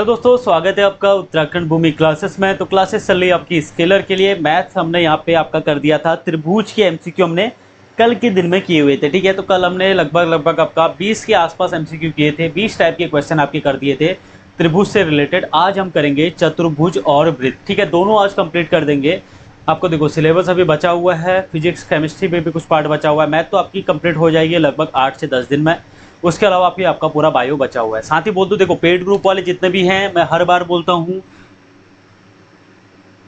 दोस्तों, स्वागत है आपका उत्तराखंड भूमि क्लासेस में। तो क्लासेस चल रही है आपकी स्केलर के लिए। मैथ्स हमने यहाँ पे आपका कर दिया था। त्रिभुज के एमसीक्यू हमने कल के दिन में किए हुए थे, ठीक है। तो कल हमने लगभग आपका 20 के आसपास एमसीक्यू किए थे, 20 टाइप के क्वेश्चन आपके कर दिए थे त्रिभुज से रिलेटेड। आज हम करेंगे चतुर्भुज और वृत्त, ठीक है। दोनों आज कंप्लीट कर देंगे। आपको देखो सिलेबस अभी बचा हुआ है, फिजिक्स केमिस्ट्री में भी कुछ पार्ट बचा हुआ है। मैथ तो आपकी कंप्लीट हो जाएगी लगभग 8 से 10 दिन में। उसके अलावा भी आपका पूरा बायो बचा हुआ है। साथ ही बोल दो, देखो पेड ग्रुप वाले जितने भी हैं, मैं हर बार बोलता हूँ,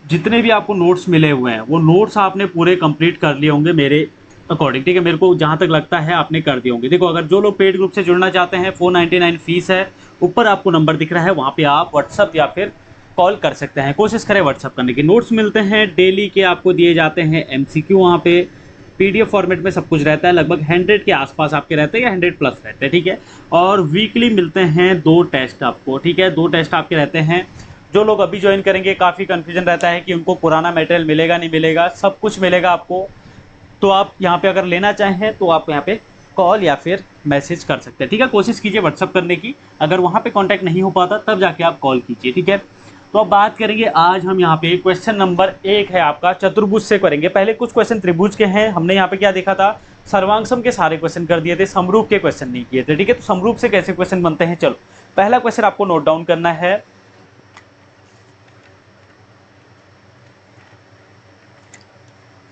जितने भी आपको नोट्स मिले हुए हैं वो नोट्स आपने पूरे कंप्लीट कर लिए होंगे मेरे अकॉर्डिंग, ठीक है। मेरे को जहाँ तक लगता है आपने कर दिए होंगे। देखो अगर जो लोग पेड ग्रुप से जुड़ना चाहते हैं, 499 फीस है। ऊपर आपको नंबर दिख रहा है, वहाँ पे आप व्हाट्सअप या फिर कॉल कर सकते हैं। कोशिश करें व्हाट्सअप करने की। नोट्स मिलते हैं डेली के, आपको दिए जाते हैं एमसीक्यू, वहाँ पे पीडीएफ फॉर्मेट में सब कुछ रहता है। लगभग 100 के आसपास आपके रहते हैं या 100 प्लस रहते हैं, ठीक है। और वीकली मिलते हैं 2 टेस्ट आपको, ठीक है। 2 टेस्ट आपके रहते हैं। जो लोग अभी ज्वाइन करेंगे, काफ़ी कन्फ्यूजन रहता है कि उनको पुराना मटेरियल मिलेगा नहीं मिलेगा। सब कुछ मिलेगा आपको। तो आप यहाँ पे अगर लेना चाहें तो आप यहाँ पे कॉल या फिर मैसेज कर सकते हैं, ठीक है। कोशिश कीजिए व्हाट्सअप करने की। अगर वहाँ पे कांटेक्ट नहीं हो पाता तब जाके आप कॉल कीजिए, ठीक है। तो अब बात करेंगे आज हम यहाँ पे क्वेश्चन नंबर 1 है आपका, चतुर्भुज से करेंगे। पहले कुछ क्वेश्चन त्रिभुज के हैं। हमने यहाँ पे क्या देखा था, सर्वांगसम के सारे क्वेश्चन कर दिए थे, समरूप के क्वेश्चन नहीं किए थे, ठीक है। तो समरूप से कैसे क्वेश्चन बनते हैं, चलो पहला क्वेश्चन आपको नोट डाउन करना है।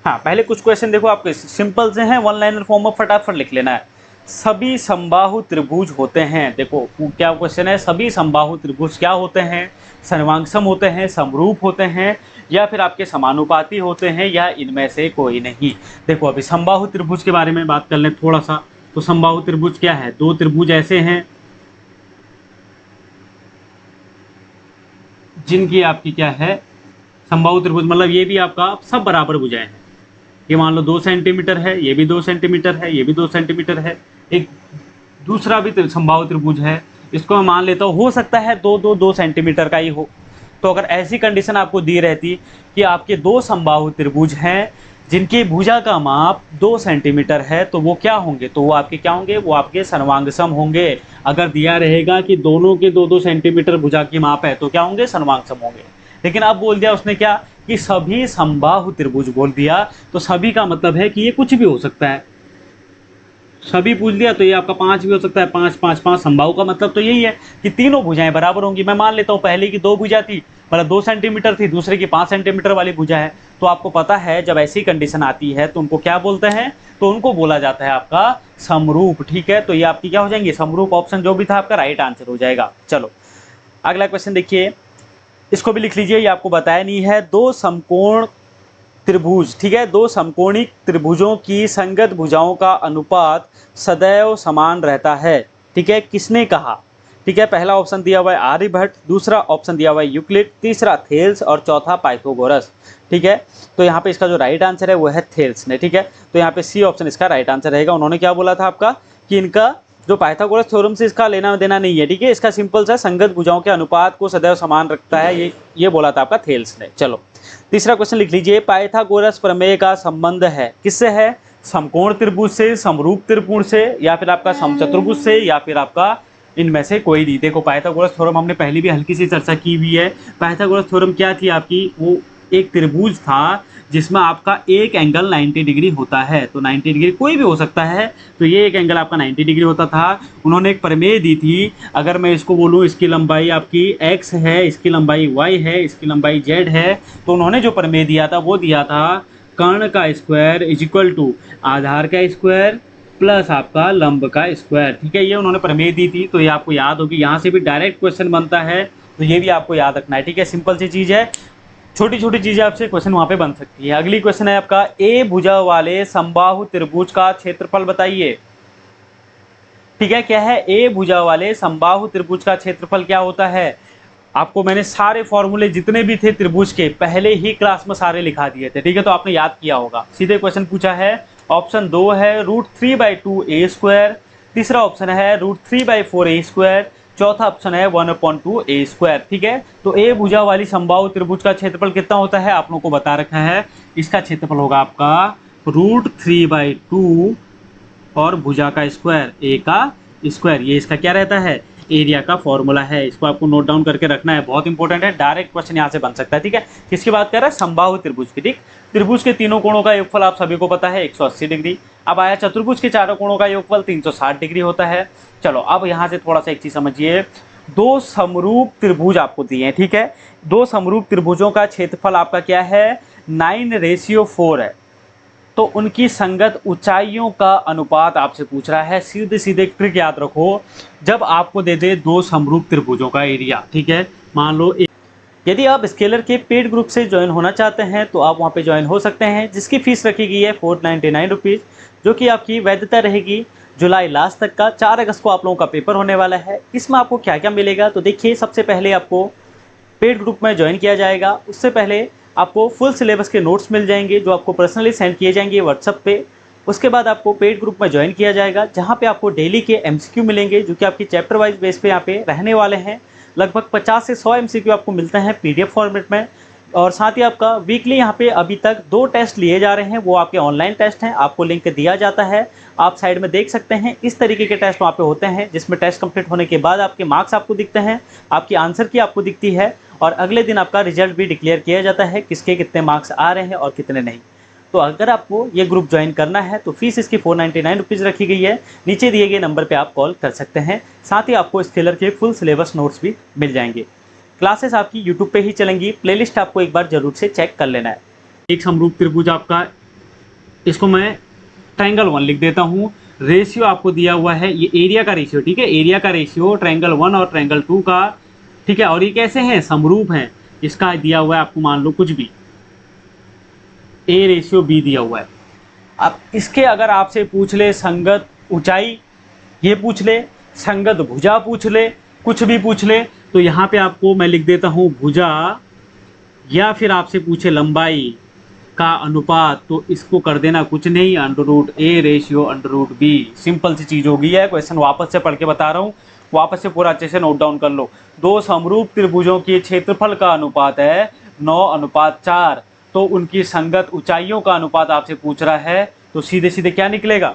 हाँ, पहले कुछ क्वेश्चन देखो आपके सिंपल से हैं, 1 लाइनर फॉर्म में फटाफट लिख लेना है। सभी समबाहु त्रिभुज होते हैं। देखो क्या क्वेश्चन है, सभी समबाहु त्रिभुज क्या होते हैं, सर्वांगसम होते हैं, समरूप होते हैं, या फिर आपके समानुपाती होते हैं, या इनमें से कोई नहीं। देखो अभी समबाहु त्रिभुज के बारे में बात कर लें थोड़ा सा। तो समबाहु त्रिभुज क्या है, 2 त्रिभुज ऐसे हैं जिनकी आपकी क्या है, समबाहु त्रिभुज मतलब ये भी आपका सब बराबर भुजाएं हैं। ये मान लो 2 सेंटीमीटर है, ये भी 2 सेंटीमीटर है, ये भी 2 सेंटीमीटर है। एक दूसरा भी समबाहु त्रिभुज है, इसको मैं मान लेता हूँ, हो सकता है 2 सेंटीमीटर का ही हो। तो अगर ऐसी कंडीशन आपको दी रहती कि आपके 2 समबाहु त्रिभुज हैं जिनकी भुजा का माप 2 सेंटीमीटर है, तो वो क्या होंगे, तो वो आपके क्या होंगे, वो आपके सर्वांगसम होंगे। अगर दिया रहेगा कि दोनों के 2 सेंटीमीटर भुजा की माप है, तो क्या होंगे, सर्वांगसम होंगे। लेकिन अब बोल दिया उसने क्या, कि सभी समबाहु त्रिभुज बोल दिया। तो सभी का मतलब है कि ये कुछ भी हो सकता है। सभी पूछ लिया तो ये आपका 5 भी हो सकता है, 5 5 5। समबाहु का मतलब तो यही है कि तीनों भुजाएं बराबर होंगी। मैं मान लेता हूँ पहले की 2 भुजा थी, मतलब 2 सेंटीमीटर थी, दूसरे की 5 सेंटीमीटर वाली भुजा है। तो आपको पता है जब ऐसी कंडीशन आती है तो उनको क्या बोलते हैं, तो उनको बोला जाता है आपका समरूप, ठीक है। तो ये आपकी क्या हो जाएंगे, समरूप। ऑप्शन जो भी था आपका राइट आंसर हो जाएगा। चलो अगला क्वेश्चन देखिए, इसको भी लिख लीजिए, ये आपको बताया नहीं है। 2 समकोण त्रिभुज, ठीक है, 2 समकोणिक त्रिभुजों की संगत भुजाओं का अनुपात सदैव समान रहता है, ठीक है। किसने कहा, ठीक है। पहला ऑप्शन दिया हुआ है आर्यभट्ट, दूसरा ऑप्शन दिया हुआ है यूक्लिड, तीसरा थेल्स और चौथा पाइथागोरस, ठीक है। तो यहाँ पे इसका जो राइट आंसर है वो है थेल्स ने, ठीक है। तो यहाँ पे सी ऑप्शन इसका राइट आंसर रहेगा। उन्होंने क्या बोला था आपका, कि इनका जो पाइथागोरस थ्योरम से इसका लेना देना नहीं है, ठीक है। इसका सिंपल सा संगत भुजाओं के अनुपात को सदैव समान रखता है, ये बोला था आपका थेल्स ने। चलो तीसरा क्वेश्चन लिख लीजिए, पाइथागोरस प्रमेय का संबंध है किससे है, समकोण त्रिभुज से, समरूप त्रिभुज से, या फिर आपका समचतुर्भुज से, या फिर आपका इनमें से कोई नहीं। देखो पाइथागोरस थ्योरम हमने पहले भी हल्की सी चर्चा की हुई है। पाइथागोरस थ्योरम क्या थी आपकी, वो एक त्रिभुज था जिसमें आपका एक एंगल 90 डिग्री होता है। तो 90 डिग्री कोई भी हो सकता है, तो ये एक एंगल आपका 90 डिग्री होता था। उन्होंने एक प्रमेय दी थी, अगर मैं इसको बोलूँ इसकी लंबाई आपकी x है, इसकी लंबाई y है, इसकी लंबाई z है, तो उन्होंने जो प्रमेय दिया था वो दिया था कर्ण का स्क्वायर इज इक्वल टू आधार का स्क्वायर प्लस आपका लंब का स्क्वायर, ठीक है। ये उन्होंने प्रमेय दी थी, तो ये आपको याद होगी। यहाँ से भी डायरेक्ट क्वेश्चन बनता है, तो ये भी आपको याद रखना है, ठीक है। सिंपल सी चीज़ है, छोटी छोटी चीजें आपसे क्वेश्चन वहां पे बन सकती है। अगली क्वेश्चन है आपका, ए भुजा वाले समबाहु त्रिभुज का क्षेत्रफल बताइए, ठीक है। क्या है, ए भुजा वाले समबाहु त्रिभुज का क्षेत्रफल क्या होता है। आपको मैंने सारे फॉर्मूले जितने भी थे त्रिभुज के पहले ही क्लास में सारे लिखा दिए थे, ठीक है। तो आपने याद किया होगा। सीधे क्वेश्चन पूछा है, ऑप्शन 2 है √3/2a², तीसरा ऑप्शन है √3/4a², चौथा ऑप्शन है 1/2a², ठीक है। तो ए भुजा वाली समबाहु त्रिभुज का क्षेत्रफल कितना होता है, आप लोगों को बता रखा है। इसका क्षेत्रफल होगा आपका √3/2 और भुजा का स्क्वायर, ए का स्क्वायर, ये इसका क्या रहता है, एरिया का फॉर्मूला है। इसको आपको नोट डाउन करके रखना है, बहुत इंपॉर्टेंट है, डायरेक्ट क्वेश्चन यहाँ से बन सकता है। ठीक है, किसकी बात कर रहा है? समबाहु त्रिभुज की। ठीक, त्रिभुज के तीनों कोणों का योगफल आप सभी को पता है 180 डिग्री। अब आया चतुर्भुज के चारों कोणों का योगफल 360 डिग्री होता है। चलो अब यहाँ से थोड़ा सा एक चीज समझिए, दो समरूप त्रिभुज आपको दिए हैं। ठीक है, दो समरूप त्रिभुजों का क्षेत्रफल आपका क्या है? 9:4 है। तो उनकी संगत ऊंचाइयों का अनुपात आपसे पूछ रहा है। सीधे सीधे ट्रिक याद रखो, जब आपको दे दे दो समरूप त्रिभुजों का एरिया, ठीक है, मान लो यदि आप स्केलर के पेड ग्रुप से ज्वाइन होना चाहते हैं तो आप वहां पे ज्वाइन हो सकते हैं, जिसकी फीस रखी गई है 499 रुपीज़, जो कि आपकी वैधता रहेगी जुलाई लास्ट तक का। 4 अगस्त को आप लोगों का पेपर होने वाला है। इसमें आपको क्या क्या मिलेगा? तो देखिए, सबसे पहले आपको पेड ग्रुप में ज्वाइन किया जाएगा। उससे पहले आपको फुल सिलेबस के नोट्स मिल जाएंगे, जो आपको पर्सनली सेंड किए जाएंगे व्हाट्सएप पे। उसके बाद आपको पेड ग्रुप में ज्वाइन किया जाएगा, जहाँ पे आपको डेली के एमसीक्यू मिलेंगे, जो कि आपकी चैप्टर वाइज बेस पे यहाँ पे रहने वाले हैं। लगभग 50 से 100 एमसीक्यू आपको मिलते हैं पीडीएफ फॉर्मेट में। और साथ ही आपका वीकली यहाँ पे अभी तक 2 टेस्ट लिए जा रहे हैं, वो आपके ऑनलाइन टेस्ट हैं, आपको लिंक दिया जाता है, आप साइड में देख सकते हैं। इस तरीके के टेस्ट वहाँ पे होते हैं, जिसमें टेस्ट कंप्लीट होने के बाद आपके मार्क्स आपको दिखते हैं, आपकी आंसर की आपको दिखती है, और अगले दिन आपका रिजल्ट भी डिक्लेयर किया जाता है, किसके कितने मार्क्स आ रहे हैं और कितने नहीं। तो अगर आपको ये ग्रुप ज्वाइन करना है तो फीस इसकी 499 रुपीज़ रखी गई है। नीचे दिए गए नंबर पे आप कॉल कर सकते हैं। साथ ही आपको स्केलर के फुल सिलेबस नोट्स भी मिल जाएंगे। क्लासेस आपकी यूट्यूब पे ही चलेंगी, प्लेलिस्ट आपको एक बार जरूर से चेक कर लेना है। एक समरूप त्रिभुज आपका, इसको मैं ट्रायंगल 1 लिख देता हूँ। रेशियो आपको दिया हुआ है, ये एरिया का रेशियो, ठीक है, एरिया का रेशियो ट्रायंगल 1 और ट्रायंगल 2 का, ठीक है। और ये कैसे हैं? समरूप हैं। इसका दिया हुआ है आपको, मान लो कुछ भी A/B दिया हुआ है। अब इसके अगर आपसे पूछ ले संगत ऊंचाई, ये पूछ ले, संगत भुजा पूछ ले, कुछ भी पूछ ले, तो यहाँ पे आपको मैं लिख देता हूँ भुजा, या फिर आपसे पूछे लंबाई का अनुपात, तो इसको कर देना कुछ नहीं, √A/√B। सिंपल सी चीज होगी है। क्वेश्चन वापस से पढ़ के बता रहा हूँ, वापस से पूरा अच्छे से नोट डाउन कर लो। दो समरूप त्रिभुजों के क्षेत्रफल का अनुपात है 9:4, तो उनकी संगत ऊंचाइयों का अनुपात आपसे पूछ रहा है, तो सीधे सीधे क्या निकलेगा?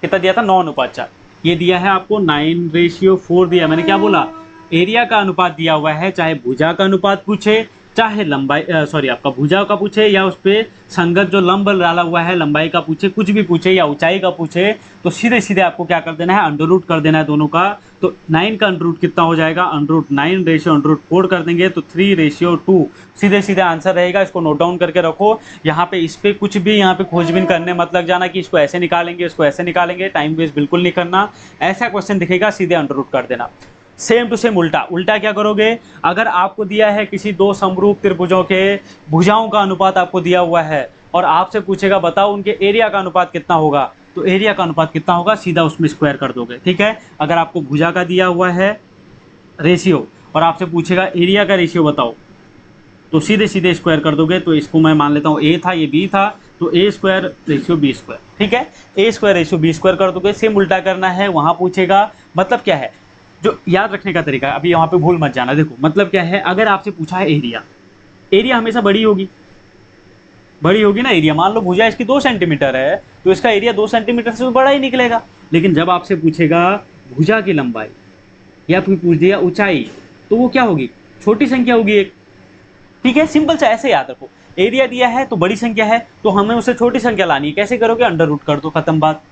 कितना दिया था? 9:4। ये दिया है आपको 9:4 दिया। मैंने क्या बोला? एरिया का अनुपात दिया हुआ है, चाहे भुजा का अनुपात पूछे, चाहे लंबाई आपका भुजा का पूछे, या उस पर संगत जो लंब डाला हुआ है लंबाई का पूछे, कुछ भी पूछे, या ऊंचाई का पूछे, तो सीधे सीधे आपको क्या कर देना है? अंडर रूट कर देना है दोनों का। तो 9 का अंडर रूट कितना हो जाएगा? √9 कर देंगे तो 3:2 सीधे सीधे आंसर रहेगा। इसको नोट डाउन करके रखो। यहाँ पे इस पे कुछ भी यहाँ पे खोजबीन करने मत लग जाना कि इसको ऐसे निकालेंगे, इसको ऐसे निकालेंगे, टाइम वेस्ट बिल्कुल नहीं करना। ऐसा क्वेश्चन दिखेगा, सीधे अंडर रूट कर देना। सेम टू सेम उल्टा, उल्टा क्या करोगे? अगर आपको दिया है किसी दो समरूप त्रिभुजों के भुजाओं का अनुपात आपको दिया हुआ है, और आपसे पूछेगा बताओ उनके एरिया का अनुपात कितना होगा, तो एरिया का अनुपात कितना होगा? सीधा उसमें स्क्वायर कर दोगे, ठीक है। अगर आपको भुजा का दिया हुआ है रेशियो और आपसे पूछेगा एरिया का रेशियो बताओ, तो सीधे सीधे स्क्वायर कर दोगे। तो इसको मैं मान लेता हूँ A था, ये B था, तो A²/B², ठीक है, A²/B² कर दोगे। सेम उल्टा करना है, वहां पूछेगा। मतलब क्या है, जो याद रखने का तरीका, अभी यहाँ पे भूल मत जाना। देखो मतलब क्या है, अगर आपसे पूछा है एरिया, एरिया हमेशा बड़ी होगी, बड़ी होगी ना एरिया। मान लो भुजा इसकी 2 सेंटीमीटर है, तो इसका एरिया 2 सेंटीमीटर से तो बड़ा ही निकलेगा। लेकिन जब आपसे पूछेगा भुजा की लंबाई, या फिर पूछ दिया ऊंचाई, तो वो क्या होगी? छोटी संख्या होगी एक, ठीक है। सिंपल सा ऐसे याद रखो, एरिया दिया है तो बड़ी संख्या है, तो हमें उसे छोटी संख्या लानी है। कैसे करोगे? अंडर रूट कर दो, खत्म बात।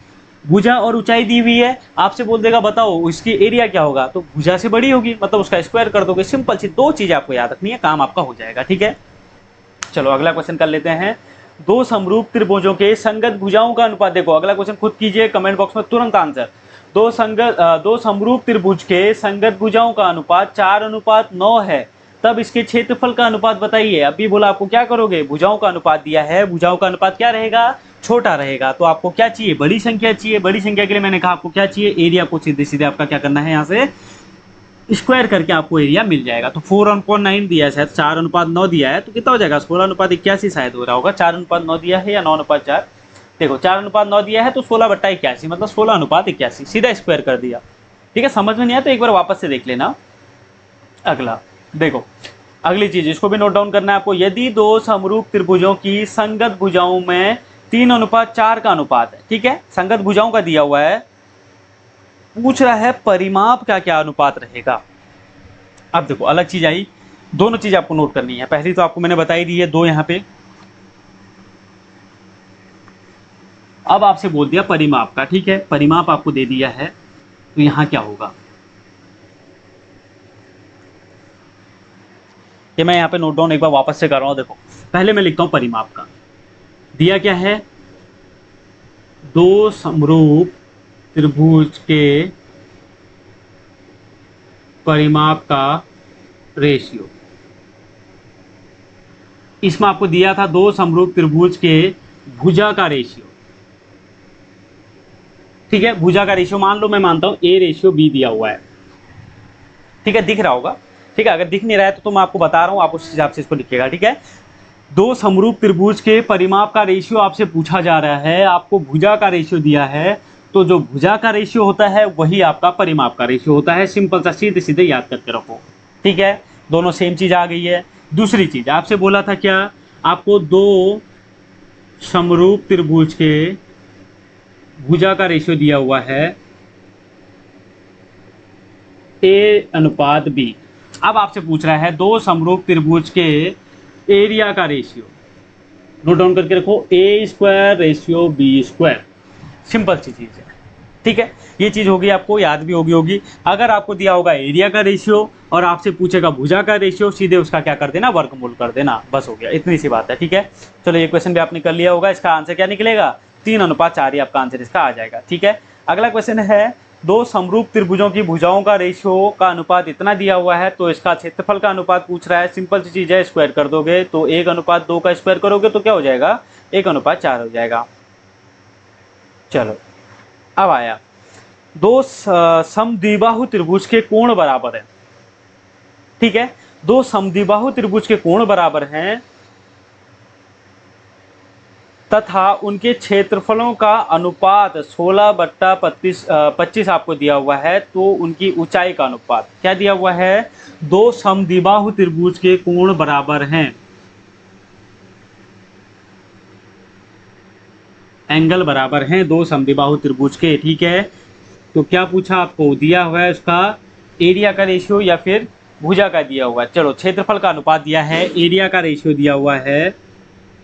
भुजा और ऊंचाई दी हुई है, आपसे बोल देगा बताओ इसकी एरिया क्या होगा, तो भुजा से बड़ी होगी, मतलब उसका स्क्वायर कर दोगे। सिंपल सी 2 चीजें आपको याद रखनी है, काम आपका हो जाएगा, ठीक है। चलो अगला क्वेश्चन कर लेते हैं। दो समरूप त्रिभुजों के संगत भुजाओं का अनुपात। देखो अगला क्वेश्चन खुद कीजिए, कमेंट बॉक्स में तुरंत आंसर। दो समरूप त्रिभुज के संगत भुजाओं का अनुपात 4:9 है, तब इसके क्षेत्रफल का अनुपात बताइए। अभी बोला आपको क्या करोगे? भुजाओं का अनुपात दिया है, भुजाओं का अनुपात क्या रहेगा? छोटा रहेगा। तो आपको क्या चाहिए? बड़ी संख्या चाहिए। बड़ी संख्या के लिए मैंने कहा आपको क्या चाहिए? एरिया को सीधे सीधे आपका क्या करना है, यहाँ से स्क्वायर करके आपको एरिया मिल जाएगा। तो 4:9 दिया है, शायद 4:9 दिया है, तो कितना हो जाएगा? 16:81 शायद हो रहा होगा। 4:9 दिया है या 9:4? देखो 4:9 दिया है, तो 16/81, मतलब 16:81, सीधा स्क्वायर कर दिया, ठीक है। समझ में नहीं आया तो एक बार वापस से देख लेना। अगला देखो, अगली चीज, इसको भी नोट डाउन करना है आपको। यदि दो समरूप त्रिभुजों की संगत भुजाओं में 3:4 का अनुपात है, ठीक है, संगत भुजाओं का दिया हुआ है, पूछ रहा है परिमाप का क्या अनुपात रहेगा। अब देखो अलग चीज आई, दोनों चीज आपको नोट करनी है। पहली तो आपको मैंने बताई दी है 2 यहाँ पे, अब आपसे बोल दिया परिमाप का, ठीक है, परिमाप आपको दे दिया है, तो यहां क्या होगा ये मैं यहाँ पे नोट डाउन एक बार वापस से कर रहा हूं। देखो पहले मैं लिखता हूं परिमाप का, दिया क्या है, 2 समरूप त्रिभुज के परिमाप का रेशियो। इसमें आपको दिया था 2 समरूप त्रिभुज के भुजा का रेशियो, ठीक है, भुजा का रेशियो मान लो मैं मानता हूं A रेशियो B दिया हुआ है, ठीक है, दिख रहा होगा, ठीक है, अगर दिख नहीं रहा है तो मैं आपको बता रहा हूं, आप उस हिसाब से इसको लिखिएगा, ठीक है। 2 समरूप त्रिभुज के परिमाप का रेशियो आपसे पूछा जा रहा है, आपको भुजा का रेशियो दिया है, तो जो भुजा का रेशियो होता है वही आपका परिमाप का रेशियो होता है। सिंपल सा सीधे सीधे याद करके रखो, ठीक है, दोनों सेम चीज आ गई है। दूसरी चीज आपसे बोला था क्या, आपको 2 समरूप त्रिभुज के भुजा का रेशियो दिया हुआ है A/B। अब आपसे पूछ रहा है 2 समरूप त्रिभुज के एरिया का रेशियो, नोट डाउन करके रखो, A² रेशियो B²। सिंपल सी चीज है, ठीक है, ये चीज होगी, आपको याद भी होगी। अगर आपको दिया होगा एरिया का रेशियो और आपसे पूछेगा भुजा का रेशियो, सीधे उसका क्या कर देना, वर्गमूल कर देना, बस हो गया, इतनी सी बात है, ठीक है। चलो ये क्वेश्चन भी आपने कर लिया होगा, इसका आंसर क्या निकलेगा, 3:4 ही आपका आंसर इसका आ जाएगा, ठीक है। अगला क्वेश्चन है, 2 समरूप त्रिभुजों की भुजाओं का रेशियो का अनुपात इतना दिया हुआ है, तो इसका क्षेत्रफल का अनुपात पूछ रहा है। सिंपल सी चीज है, स्क्वायर कर दोगे तो 1:2 का स्क्वायर करोगे तो क्या हो जाएगा, 1:4 हो जाएगा। चलो अब आया, 2 समद्विबाहु त्रिभुज के कोण बराबर है, ठीक है, 2 समद्विबाहु त्रिभुज के कोण बराबर हैं तथा उनके क्षेत्रफलों का अनुपात 16/25 आपको दिया हुआ है, तो उनकी ऊंचाई का अनुपात क्या दिया हुआ है, 2 समद्विबाहु त्रिभुज के कोण बराबर हैं, एंगल बराबर हैं 2 समद्विबाहु त्रिभुज के, ठीक है। तो क्या पूछा आपको, दिया हुआ है उसका एरिया का रेशियो या फिर भुजा का दिया हुआ है। चलो क्षेत्रफल का अनुपात दिया है, एरिया का रेशियो दिया हुआ है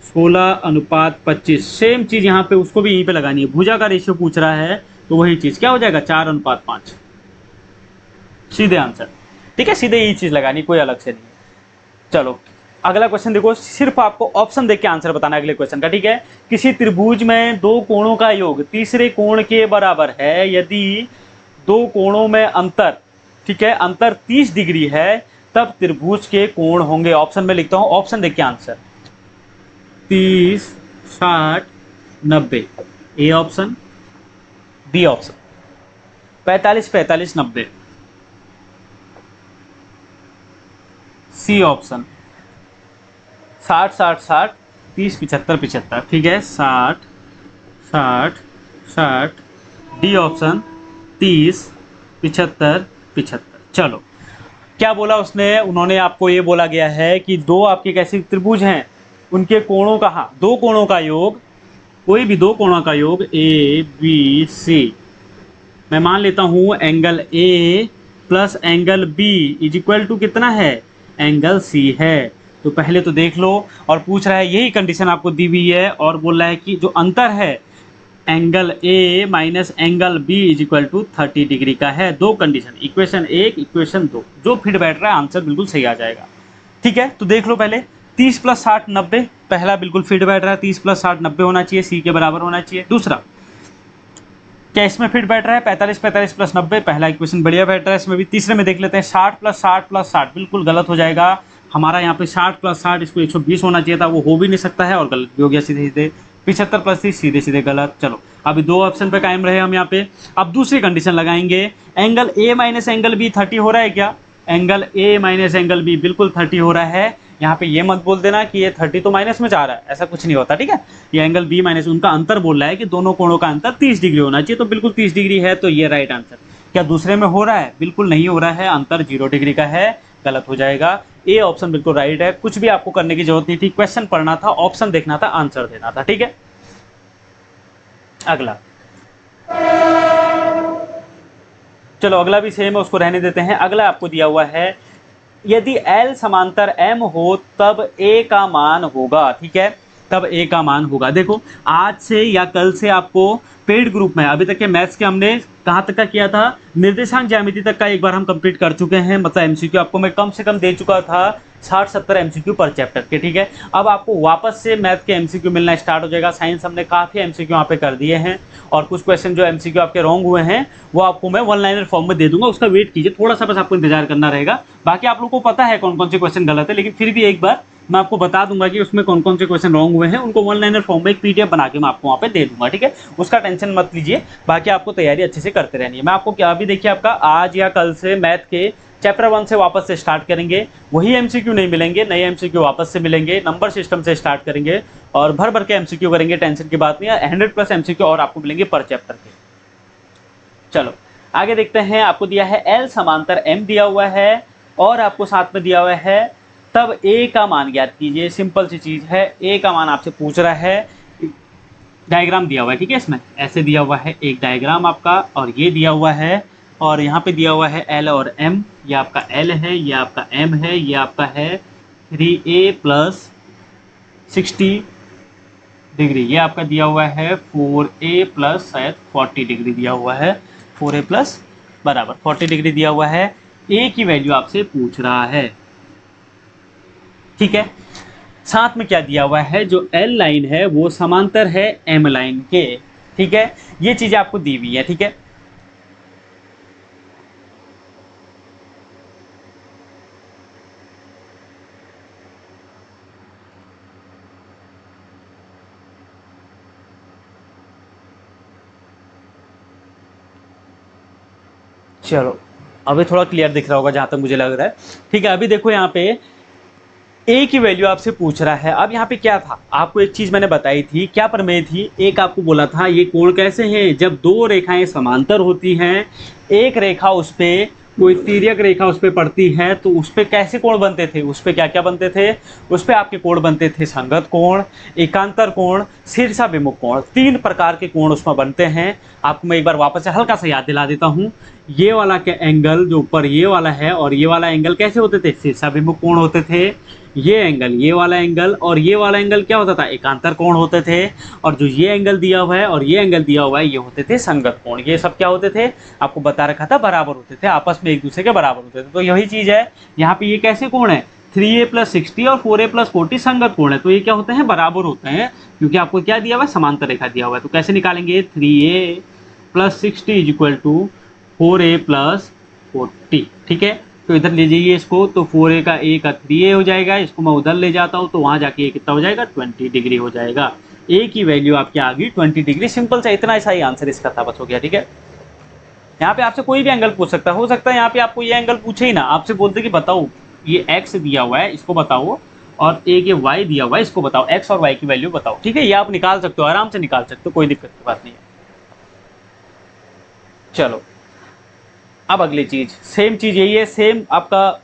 16:25, सेम चीज यहाँ पे उसको भी यहीं पे लगानी है। भुजा का रेशियो पूछ रहा है तो वही चीज क्या हो जाएगा, 4:5, सीधे आंसर, ठीक है, सीधे यही चीज लगानी, कोई अलग से नहीं। चलो अगला क्वेश्चन देखो, सिर्फ आपको ऑप्शन देख के आंसर बताना है अगले क्वेश्चन का, ठीक है। किसी त्रिभुज में 2 कोणों का योग तीसरे कोण के बराबर है यदि 2 कोणों में अंतर, ठीक है, अंतर 30 डिग्री है, तब त्रिभुज के कोण होंगे। ऑप्शन में लिखता हूं, ऑप्शन देख के answer, 30, 60, 90, A option, B option, 45, 45, 90, C option, 60, 60, 60, 30, 75, 75, ठीक है, 60, 60, 60, डी ऑप्शन, 30, 75, 75। चलो क्या बोला उसने, उन्होंने आपको ये बोला गया है कि 2 आपके कैसे त्रिभुज हैं, उनके कोणों का, हाँ 2 कोणों का योग, कोई भी 2 कोणों का योग ABC, मैं मान लेता हूं angle A plus angle B is equal to कितना है, एंगल C है। तो पहले तो देख लो, और पूछ रहा है, यही कंडीशन आपको दी हुई है, और बोल रहा है कि जो अंतर है angle A minus angle B is equal to 30 degree का है। 2 कंडीशन, इक्वेशन 1, इक्वेशन 2, जो फिट बैठ रहा है आंसर बिल्कुल सही आ जाएगा, ठीक है। तो देख लो पहले, 30 + 60, 90, पहला बिल्कुल फिट बैठ रहा है, 30 + 60, 90 होना चाहिए, C के बराबर होना चाहिए। दूसरा क्या इसमें फिट बैठ रहा है, 45, 45 + 90, पहला इक्वेशन बढ़िया बैठ रहा है, इसमें भी। तीसरे में देख लेते हैं, 60 + 60 + 60, बिल्कुल गलत हो जाएगा हमारा यहाँ पे, 60 + 60 इसको 120 होना चाहिए था, वो हो भी नहीं सकता है और गलत भी हो गया सीधे सीधे। 75 + 30 सीधे सीधे गलत। चलो अभी 2 ऑप्शन पे कायम रहे हम यहाँ पे। अब दूसरी कंडीशन लगाएंगे, angle A minus angle B 30 हो रहा है क्या, angle A minus angle B बिल्कुल 30 हो रहा है। यहाँ पे ये मत बोल देना कि ये 30 तो माइनस में जा रहा है, ऐसा कुछ नहीं होता, ठीक है। ये एंगल B माइनस, उनका अंतर बोल रहा है कि दोनों कोणों का अंतर 30 डिग्री होना चाहिए, तो बिल्कुल 30 डिग्री है, तो ये राइट आंसर। क्या दूसरे में हो रहा है, बिल्कुल नहीं हो रहा है, अंतर 0 डिग्री का है, गलत हो जाएगा। ए ऑप्शन बिल्कुल राइट है, कुछ भी आपको करने की जरूरत नहीं थी, क्वेश्चन पढ़ना था, ऑप्शन देखना था, आंसर देना था, ठीक है। अगला चलो अगला भी सेम है, उसको रहने देते हैं। अगला आपको दिया हुआ है, यदि L समांतर M हो तब A का मान होगा। ठीक है, तब A का मान होगा। देखो आज से या कल से आपको पेड ग्रुप में, अभी तक के मैथ्स के हमने कहाँ तक का किया था, निर्देशांक ज्यामिति तक का एक बार हम कंप्लीट कर चुके हैं। मतलब एमसीक्यू आपको मैं कम से कम दे चुका था 60-70 एमसीक्यू पर चैप्टर के। ठीक है, अब आपको वापस से मैथ के एमसीक्यू मिलना स्टार्ट हो जाएगा। साइंस हमने काफ़ी एमसीक्यू यहाँ पे कर दिए हैं, और कुछ क्वेश्चन जो एमसीक्यू आपके रॉन्ग हुए हैं वो आपको मैं वन लाइनर फॉर्म में दे दूंगा, उसका वेट कीजिए थोड़ा सा, बस आपको इंतजार करना रहेगा। बाकी आप लोगों को पता है कौन कौन से क्वेश्चन गलत है, लेकिन फिर भी एक बार मैं आपको बता दूंगा कि उसमें कौन कौन से क्वेश्चन रॉन्ग हुए हैं, उनको वन लाइनर फॉर्म में एक पीडीएफ बना के मैं आपको वहाँ पे दे दूंगा। ठीक है, उसका टेंशन मत लीजिए, बाकी आपको तैयारी अच्छे से करते रहनी है। मैं आपको क्या अभी देखिए, आपका आज या कल से मैथ के चैप्टर 1 से वापस से स्टार्ट करेंगे। वही एमसीक्यू नहीं मिलेंगे, नए एमसीक्यू वापस से मिलेंगे, नंबर सिस्टम से स्टार्ट करेंगे और भर भर के एमसीक्यू करेंगे, टेंशन की बात नहीं है। 100+ एमसीक्यू और आपको मिलेंगे पर चैप्टर के। चलो आगे देखते हैं। आपको दिया है L समांतर M दिया हुआ है और आपको साथ में दिया हुआ है तब A का मान ज्ञात कीजिए। सिंपल सी चीज है, A का मान आपसे पूछ रहा है। डायग्राम दिया हुआ है, ठीक है, इसमें ऐसे दिया हुआ है एक डायग्राम आपका, और ये दिया हुआ है, और यहाँ पे दिया हुआ है L और M। ये आपका L है, ये आपका M है, ये आपका है 3A + 60 डिग्री, ये आपका दिया हुआ है 4A + शायद 40 डिग्री दिया हुआ है, 4A + बराबर 40 डिग्री दिया हुआ है। A की वैल्यू आपसे पूछ रहा है। ठीक है, साथ में क्या दिया हुआ है, जो L लाइन है वो समांतर है M लाइन के। ठीक है, ये चीजें आपको दी हुई है। ठीक है, चलो अभी थोड़ा क्लियर दिख रहा होगा जहां तक मुझे लग रहा है। ठीक है, अभी देखो यहाँ पे A की वैल्यू आपसे पूछ रहा है। अब यहाँ पे क्या था, आपको एक चीज मैंने बताई थी, क्या प्रमेय थी, एक आपको बोला था ये कोण कैसे हैं, जब दो रेखाएं समांतर होती हैं, एक रेखा उस पे कोई तिर्यक रेखा उस पे पड़ती है, तो उस पे कैसे कोण बनते थे, उस पे क्या क्या बनते थे, उस पे आपके कोण बनते थे संगत कोण, एकांतर कोण, शीर्षाभिमुख कोण, 3 प्रकार के कोण उसमें बनते हैं। आपको मैं एक बार वापस से हल्का सा याद दिला देता हूँ। ये वाला के एंगल जो ऊपर ये वाला है और ये वाला एंगल कैसे होते थे, शीर्षाभिमुख कोण होते थे। ये एंगल, ये वाला एंगल और ये वाला एंगल क्या होता था, एकांतर कोण होते थे। और जो ये एंगल दिया हुआ है और ये एंगल दिया हुआ है, ये होते थे संगत कोण। ये सब क्या होते थे, आपको बता रखा था, बराबर होते थे, आपस में एक दूसरे के बराबर होते थे। तो यही चीज है यहाँ पे, ये कैसे कोण है, 3A + 60 और 4A + 40 संगत कोण है। तो ये क्या होते हैं, बराबर होते हैं, क्योंकि आपको क्या दिया हुआ है, समांतर रेखा दिया हुआ है। तो कैसे निकालेंगे, 3A + 60 = 4A + 40। ठीक है, तो इधर ले जाइए इसको, तो 4A का A का 3A हो जाएगा, इसको मैं उधर ले जाता हूँ तो वहां जाके ये कितना हो जाएगा, 20 डिग्री हो जाएगा। A की वैल्यू आपकी आ गई 20 डिग्री। सिंपल सा इतना ऐसा ही आंसर इसका था, बस हो गया। ठीक है, यहाँ पे आपसे कोई भी एंगल पूछ सकता है, हो सकता है यहाँ पे आपको ये एंगल पूछे ही ना, आपसे बोलते कि बताओ ये x दिया हुआ है इसको बताओ, और एक ये y दिया हुआ है इसको बताओ, x और y की वैल्यू बताओ। ठीक है, ये आप निकाल सकते हो, आराम से निकाल सकते हो, कोई दिक्कत की बात नहीं है। चलो अब अगली चीज, सेम चीज यही है, सेम आपका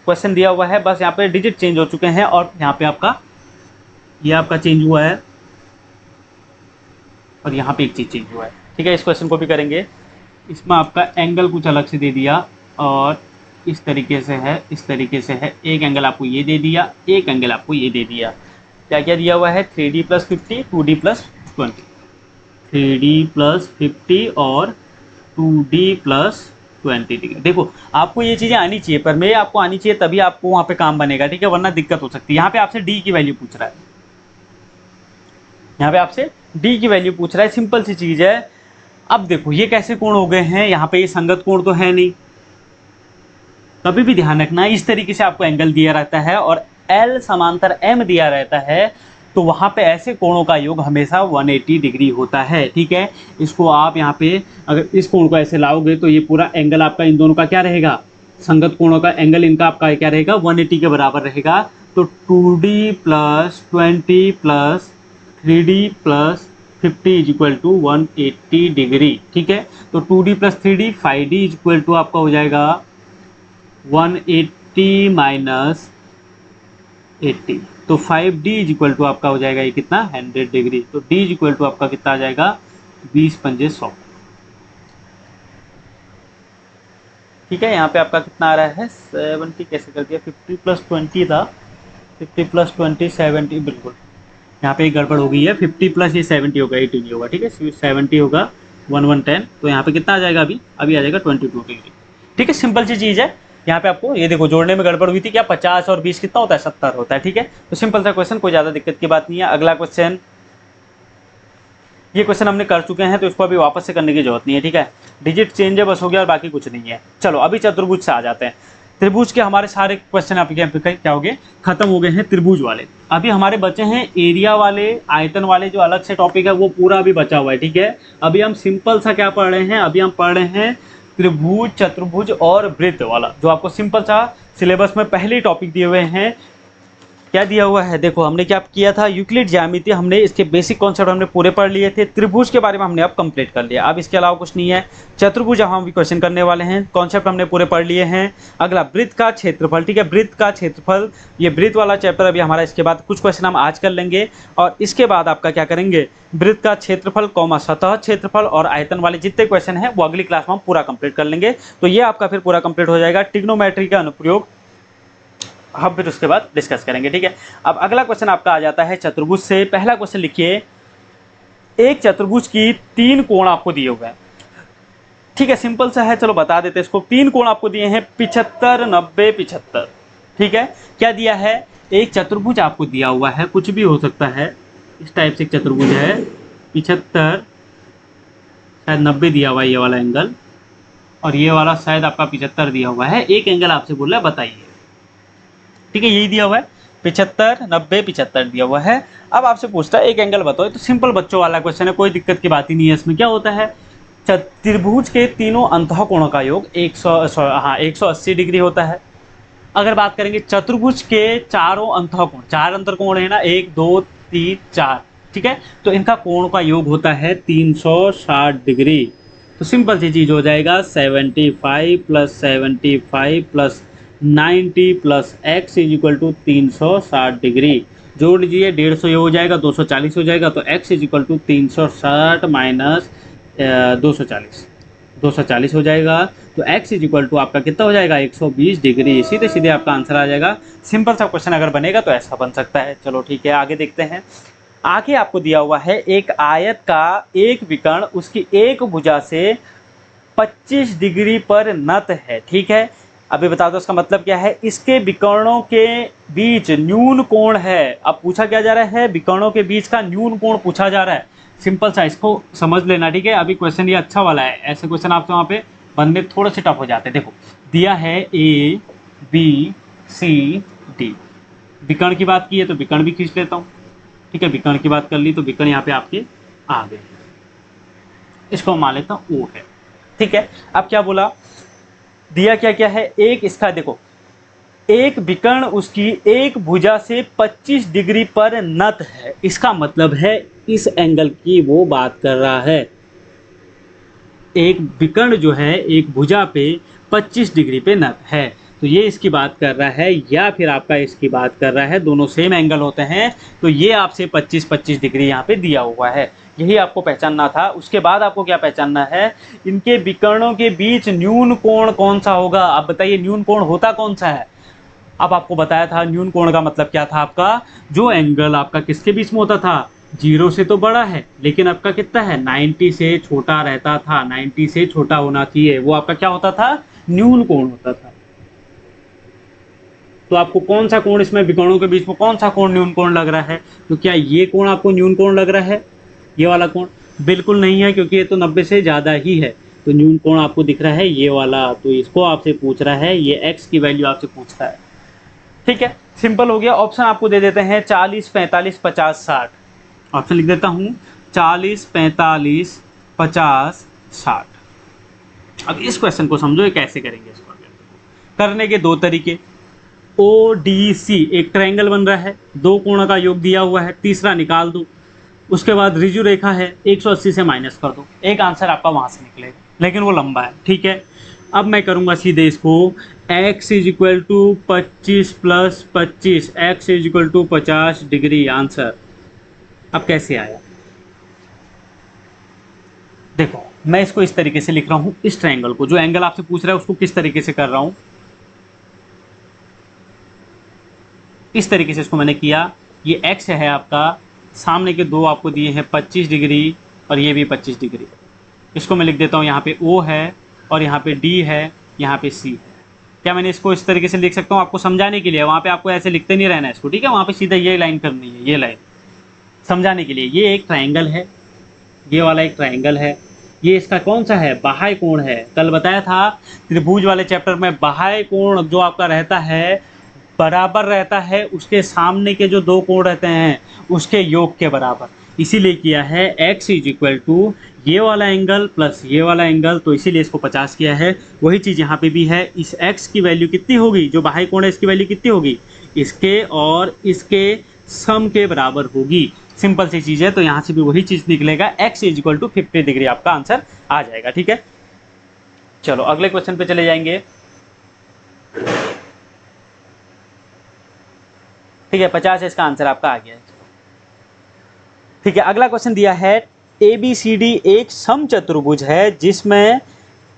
क्वेश्चन दिया हुआ है, बस यहाँ पे डिजिट चेंज हो चुके हैं और यहाँ पे आपका ये आपका चेंज हुआ है और यहाँ पे एक चीज चेंज हुआ है। ठीक है, इस क्वेश्चन को भी करेंगे। इसमें आपका एंगल कुछ अलग से दे दिया और इस तरीके से है, इस तरीके से है, एक एंगल आपको ये दे दिया, एक एंगल आपको ये दे दिया। क्या क्या दिया हुआ है, 3D + 50, 2D + 20, 3D + 50 और 2D + 20 डिग्री। देखो आपको ये चीजें आनी चाहिए, पर मैं आपको आनी चाहिए तभी आपको वहां पे काम बनेगा। ठीक है, वरना दिक्कत हो सकती है। यहाँ पे आपसे D की वैल्यू पूछ रहा है, यहाँ पे आपसे D की वैल्यू पूछ रहा है, सिंपल सी चीज है। अब देखो ये कैसे कोण हो गए हैं, यहाँ पे ये संगत कोण तो है नहीं, कभी भी ध्यान रखना इस तरीके से आपको एंगल दिया रहता है और L समांतर M दिया रहता है, तो वहां पे ऐसे कोणों का योग हमेशा 180 डिग्री होता है। ठीक है, इसको आप यहाँ पे अगर इस कोण को ऐसे लाओगे तो ये पूरा एंगल आपका इन दोनों का क्या रहेगा, संगत कोणों का एंगल इनका आपका क्या रहेगा, 180 के बराबर रहेगा। तो 2D + 20 + 3D + 50 = 180 डिग्री। ठीक है, तो 2D + 3D 5D = आपका हो जाएगा 180 - 80, तो 5D = आपका हो जाएगा ये कितना, 100 डिग्री। तो D = आपका कितना आ जाएगा, 20 × 100। ठीक है, यहाँ पे आपका कितना आ रहा है 70, कैसे कर दिया 50 + 20 था, 50 + 20 70, बिल्कुल यहाँ पे एक गड़बड़ हो गई है, 50 प्लस ये 70 होगा, 80 नहीं होगा, ठीक है 70 होगा 1110, तो यहाँ पे कितना आ जाएगा अभी आ जाएगा 22 डिग्री। ठीक है, सिंपल सी चीज़ है। यहाँ पे आपको ये देखो जोड़ने में गड़बड़ हुई थी, क्या 50 और 20 कितना होता है 70 होता है। ठीक है, तो सिंपल सा क्वेश्चन, कोई ज़्यादा दिक्कत की बात नहीं है। अगला क्वेश्चन, ये क्वेश्चन हमने कर चुके हैं तो इसको अभी वापस से करने की जरूरत नहीं है। ठीक है, डिजिट चेंज है बस, हो गया और बाकी कुछ नहीं है। चलो अभी चतुर्भुज से आ जाते हैं। त्रिभुज के हमारे सारे क्वेश्चन आपके क्या हो गए, खत्म हो गए हैं त्रिभुज वाले। अभी हमारे बचे हैं एरिया वाले, आयतन वाले, जो अलग से टॉपिक है वो पूरा अभी बचा हुआ है। ठीक है, अभी हम सिंपल सा क्या पढ़ रहे हैं, अभी हम पढ़ रहे हैं त्रिभुज, चतुर्भुज और वृत्त वाला, जो आपको सिंपल सा सिलेबस में पहले टॉपिक दिए हुए हैं। क्या दिया हुआ है, देखो हमने क्या किया था, यूक्लिड ज्यामिति, हमने इसके बेसिक कॉन्सेप्ट हमने पूरे पढ़ लिए थे। त्रिभुज के बारे में हमने अब कंप्लीट कर लिया, अब इसके अलावा कुछ नहीं है। चतुर्भुज हम भी क्वेश्चन करने वाले हैं, कॉन्सेप्ट हमने पूरे पढ़ लिए हैं। अगला वृत्त का क्षेत्रफल, ठीक है, वृत्त का क्षेत्रफल, ये वृत्त वाला चैप्टर अभी हमारा, इसके बाद कुछ क्वेश्चन हम आज कर लेंगे और इसके बाद आपका क्या करेंगे, वृत्त का क्षेत्रफल कौमा सतह क्षेत्रफल और आयतन वाले जितने क्वेश्चन हैं वो अगली क्लास में हम पूरा कंप्लीट कर लेंगे। तो ये आपका फिर पूरा कंप्लीट हो जाएगा। ट्रिग्नोमेट्री का अनुप्रयोग हम फिर उसके बाद डिस्कस करेंगे। ठीक है, अब अगला क्वेश्चन आपका आ जाता है चतुर्भुज से। पहला क्वेश्चन लिखिए, एक चतुर्भुज की 3 कोण आपको दिए हुए हैं। ठीक है, सिंपल सा है, चलो बता देते हैं इसको। 3 कोण आपको दिए हैं 75, 90, 75। ठीक है, क्या दिया है, एक चतुर्भुज आपको दिया हुआ है, कुछ भी हो सकता है, इस टाइप से एक चतुर्भुज है, 75 शायद 90 दिया हुआ है ये वाला एंगल, और ये वाला शायद आपका 75 दिया हुआ है। एक एंगल आपसे बोल रहा है बताइए। ठीक है, यही दिया हुआ है, 75, 90, 75 दिया हुआ है। अब आपसे पूछता है एक एंगल बताओ, तो सिंपल बच्चों वाला क्वेश्चन है, कोई दिक्कत की बात ही नहीं है। इसमें क्या होता है, त्रिभुज के तीनों अंतःकोणों का योग 180 डिग्री होता है। अगर बात करेंगे चतुर्भुज के चारों अंतःकोण, 4 अंतःकोण है ना, 1, 2, 3, 4, ठीक है, तो इनका कोण का योग होता है 360 डिग्री। तो सिंपल सी चीज हो जाएगा 75 + 75 + 90 + x = 360 डिग्री। जोड़ लीजिए, 150 ये हो जाएगा, 240 हो जाएगा, तो x = 360 - 240, 240 हो जाएगा। तो x = आपका कितना हो जाएगा 120 डिग्री। सीधे सीधे आपका आंसर आ जाएगा। सिंपल सा क्वेश्चन अगर बनेगा तो ऐसा बन सकता है। चलो ठीक है, आगे देखते हैं। आगे आपको दिया हुआ है एक आयत का एक विकर्ण उसकी एक भुजा से 25 डिग्री पर नत है। ठीक है, अभी बता दो इसका मतलब क्या है, इसके विकर्णों के बीच न्यून कोण है। अब पूछा क्या जा रहा है, विकर्णों के बीच का न्यून कोण पूछा जा रहा है। सिंपल सा, इसको समझ लेना। ठीक है, अभी क्वेश्चन ये अच्छा वाला है, ऐसे क्वेश्चन आपसे वहाँ पे बनने थोड़े से टफ हो जाते हैं। देखो दिया है A, B, C, D, विकर्ण की बात की है तो विकर्ण भी खींच लेता हूँ। ठीक है, विकर्ण की बात कर ली तो विकर्ण यहाँ पे आपके आ गए, इसको मान लेता हूँ O है। ठीक है, अब क्या बोला, दिया क्या क्या है, एक इसका देखो, एक विकर्ण उसकी एक भुजा से 25 डिग्री पर नत है। इसका मतलब है इस एंगल की वो बात कर रहा है। एक विकर्ण जो है एक भुजा पे 25 डिग्री पे नत है, तो ये इसकी बात कर रहा है या फिर आपका इसकी बात कर रहा है, दोनों सेम एंगल होते हैं। तो ये आपसे 25 डिग्री यहाँ पे दिया हुआ है, यही आपको पहचानना था। उसके बाद आपको क्या पहचानना है, इनके विकर्णों के बीच न्यून कोण कौन सा होगा। आप बताइए न्यून कोण होता कौन सा है। अब आपको बताया था न्यून कोण का मतलब क्या था, आपका जो एंगल आपका किसके बीच में होता था, 0 से तो बड़ा है लेकिन आपका कितना है 90 से छोटा रहता था, 90 से छोटा होना चाहिए, वो आपका क्या होता था, न्यून कोण होता था। तो आपको कौन सा कोण इसमें विकर्णों के बीच में कौन सा कोण न्यून कोण लग रहा है, तो क्या ये कोण आपको न्यून कोण लग रहा है, ये वाला कोण? बिल्कुल नहीं है, क्योंकि ये तो 90 से ज़्यादा ही है। तो न्यून कोण आपको दिख रहा है ये वाला, तो इसको आपसे पूछ रहा है, ये x की वैल्यू आपसे पूछ रहा है। ठीक है, सिंपल हो गया। ऑप्शन आपको दे देते हैं 40, 45, 50, 60। ऑप्शन लिख देता हूँ 40, 45, 50, 60। अब इस क्वेश्चन को समझो, ये कैसे करेंगे। इसको करने के 2 तरीके। ODC एक ट्रायंगल बन रहा है, 2 कोणों का योग दिया हुआ है, तीसरा निकाल दो। उसके बाद रिजु रेखा है, 180 से माइनस कर दो, एक आंसर आपका वहां से निकलेगा, लेकिन वो लंबा है। ठीक है, अब मैं करूंगा सीधे इसको, x = 25 + 25, x = 50 डिग्री आंसर। अब कैसे आया, देखो मैं इसको इस तरीके से लिख रहा हूं, इस ट्रायंगल को, जो एंगल आपसे पूछ रहा है उसको किस तरीके से कर रहा हूं, इस तरीके से इसको मैंने किया। ये x है आपका, सामने के दो आपको दिए हैं 25 डिग्री और ये भी 25 डिग्री। इसको मैं लिख देता हूँ, यहाँ पे O है और यहाँ पे D है, यहाँ पे C है। क्या मैंने इसको इस तरीके से लिख सकता हूँ आपको समझाने के लिए? वहाँ पे आपको ऐसे लिखते नहीं रहना है इसको, ठीक है? वहाँ पे सीधा ये लाइन करनी है, ये लाइन समझाने के लिए। ये एक ट्रायंगल है, ये वाला एक ट्रायंगल है। ये इसका कौन सा है? बाह्य कोण है। कल बताया था त्रिभुज वाले चैप्टर में, बाह्य कोण जो आपका रहता है बराबर रहता है उसके सामने के जो दो कोण रहते हैं उसके योग के बराबर। इसीलिए किया है x इज इक्वल टू ये वाला एंगल प्लस ये वाला एंगल, तो इसीलिए इसको 50 किया है। वही चीज़ यहाँ पे भी है। इस x की वैल्यू कितनी होगी? जो बाह्य कोण है इसकी वैल्यू कितनी होगी? इसके और इसके सम के बराबर होगी। सिंपल सी चीज़ है, तो यहाँ से भी वही चीज़ निकलेगा, x is equal to 50 degree आपका आंसर आ जाएगा। ठीक है, चलो अगले क्वेश्चन पे चले जाएंगे। ठीक है, 50 इसका आंसर आपका आ गया है। ठीक है, अगला क्वेश्चन दिया है ABCD एक समचतुर्भुज है जिसमें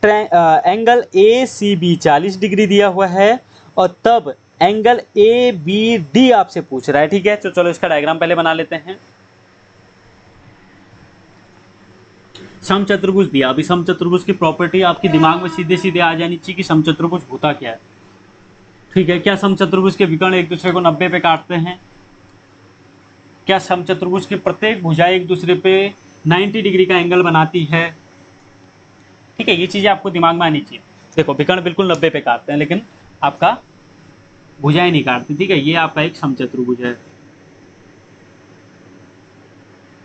एंगल ACB 40 डिग्री दिया हुआ है और तब एंगल ABD आपसे पूछ रहा है। ठीक है, तो चलो इसका डायग्राम पहले बना लेते हैं। समचतुर्भुज दिया, अभी समचतुर्भुज की प्रॉपर्टी आपके दिमाग में सीधे सीधे आ जानी चाहिए कि समचतुर्भुज होता क्या है। ठीक है, क्या समचतुर्भुज के विकर्ण एक दूसरे को 90 पे काटते हैं? क्या समचतुर्भुज की प्रत्येक भुजा एक दूसरे पे 90 डिग्री का एंगल बनाती है? ठीक है, ये चीजें आपको दिमाग में आनी चाहिए। देखो विकर्ण बिल्कुल 90 पे काटते हैं लेकिन आपका भुजाएं नहीं काटती। ठीक है, ये आपका एक समचतुर्भुज है।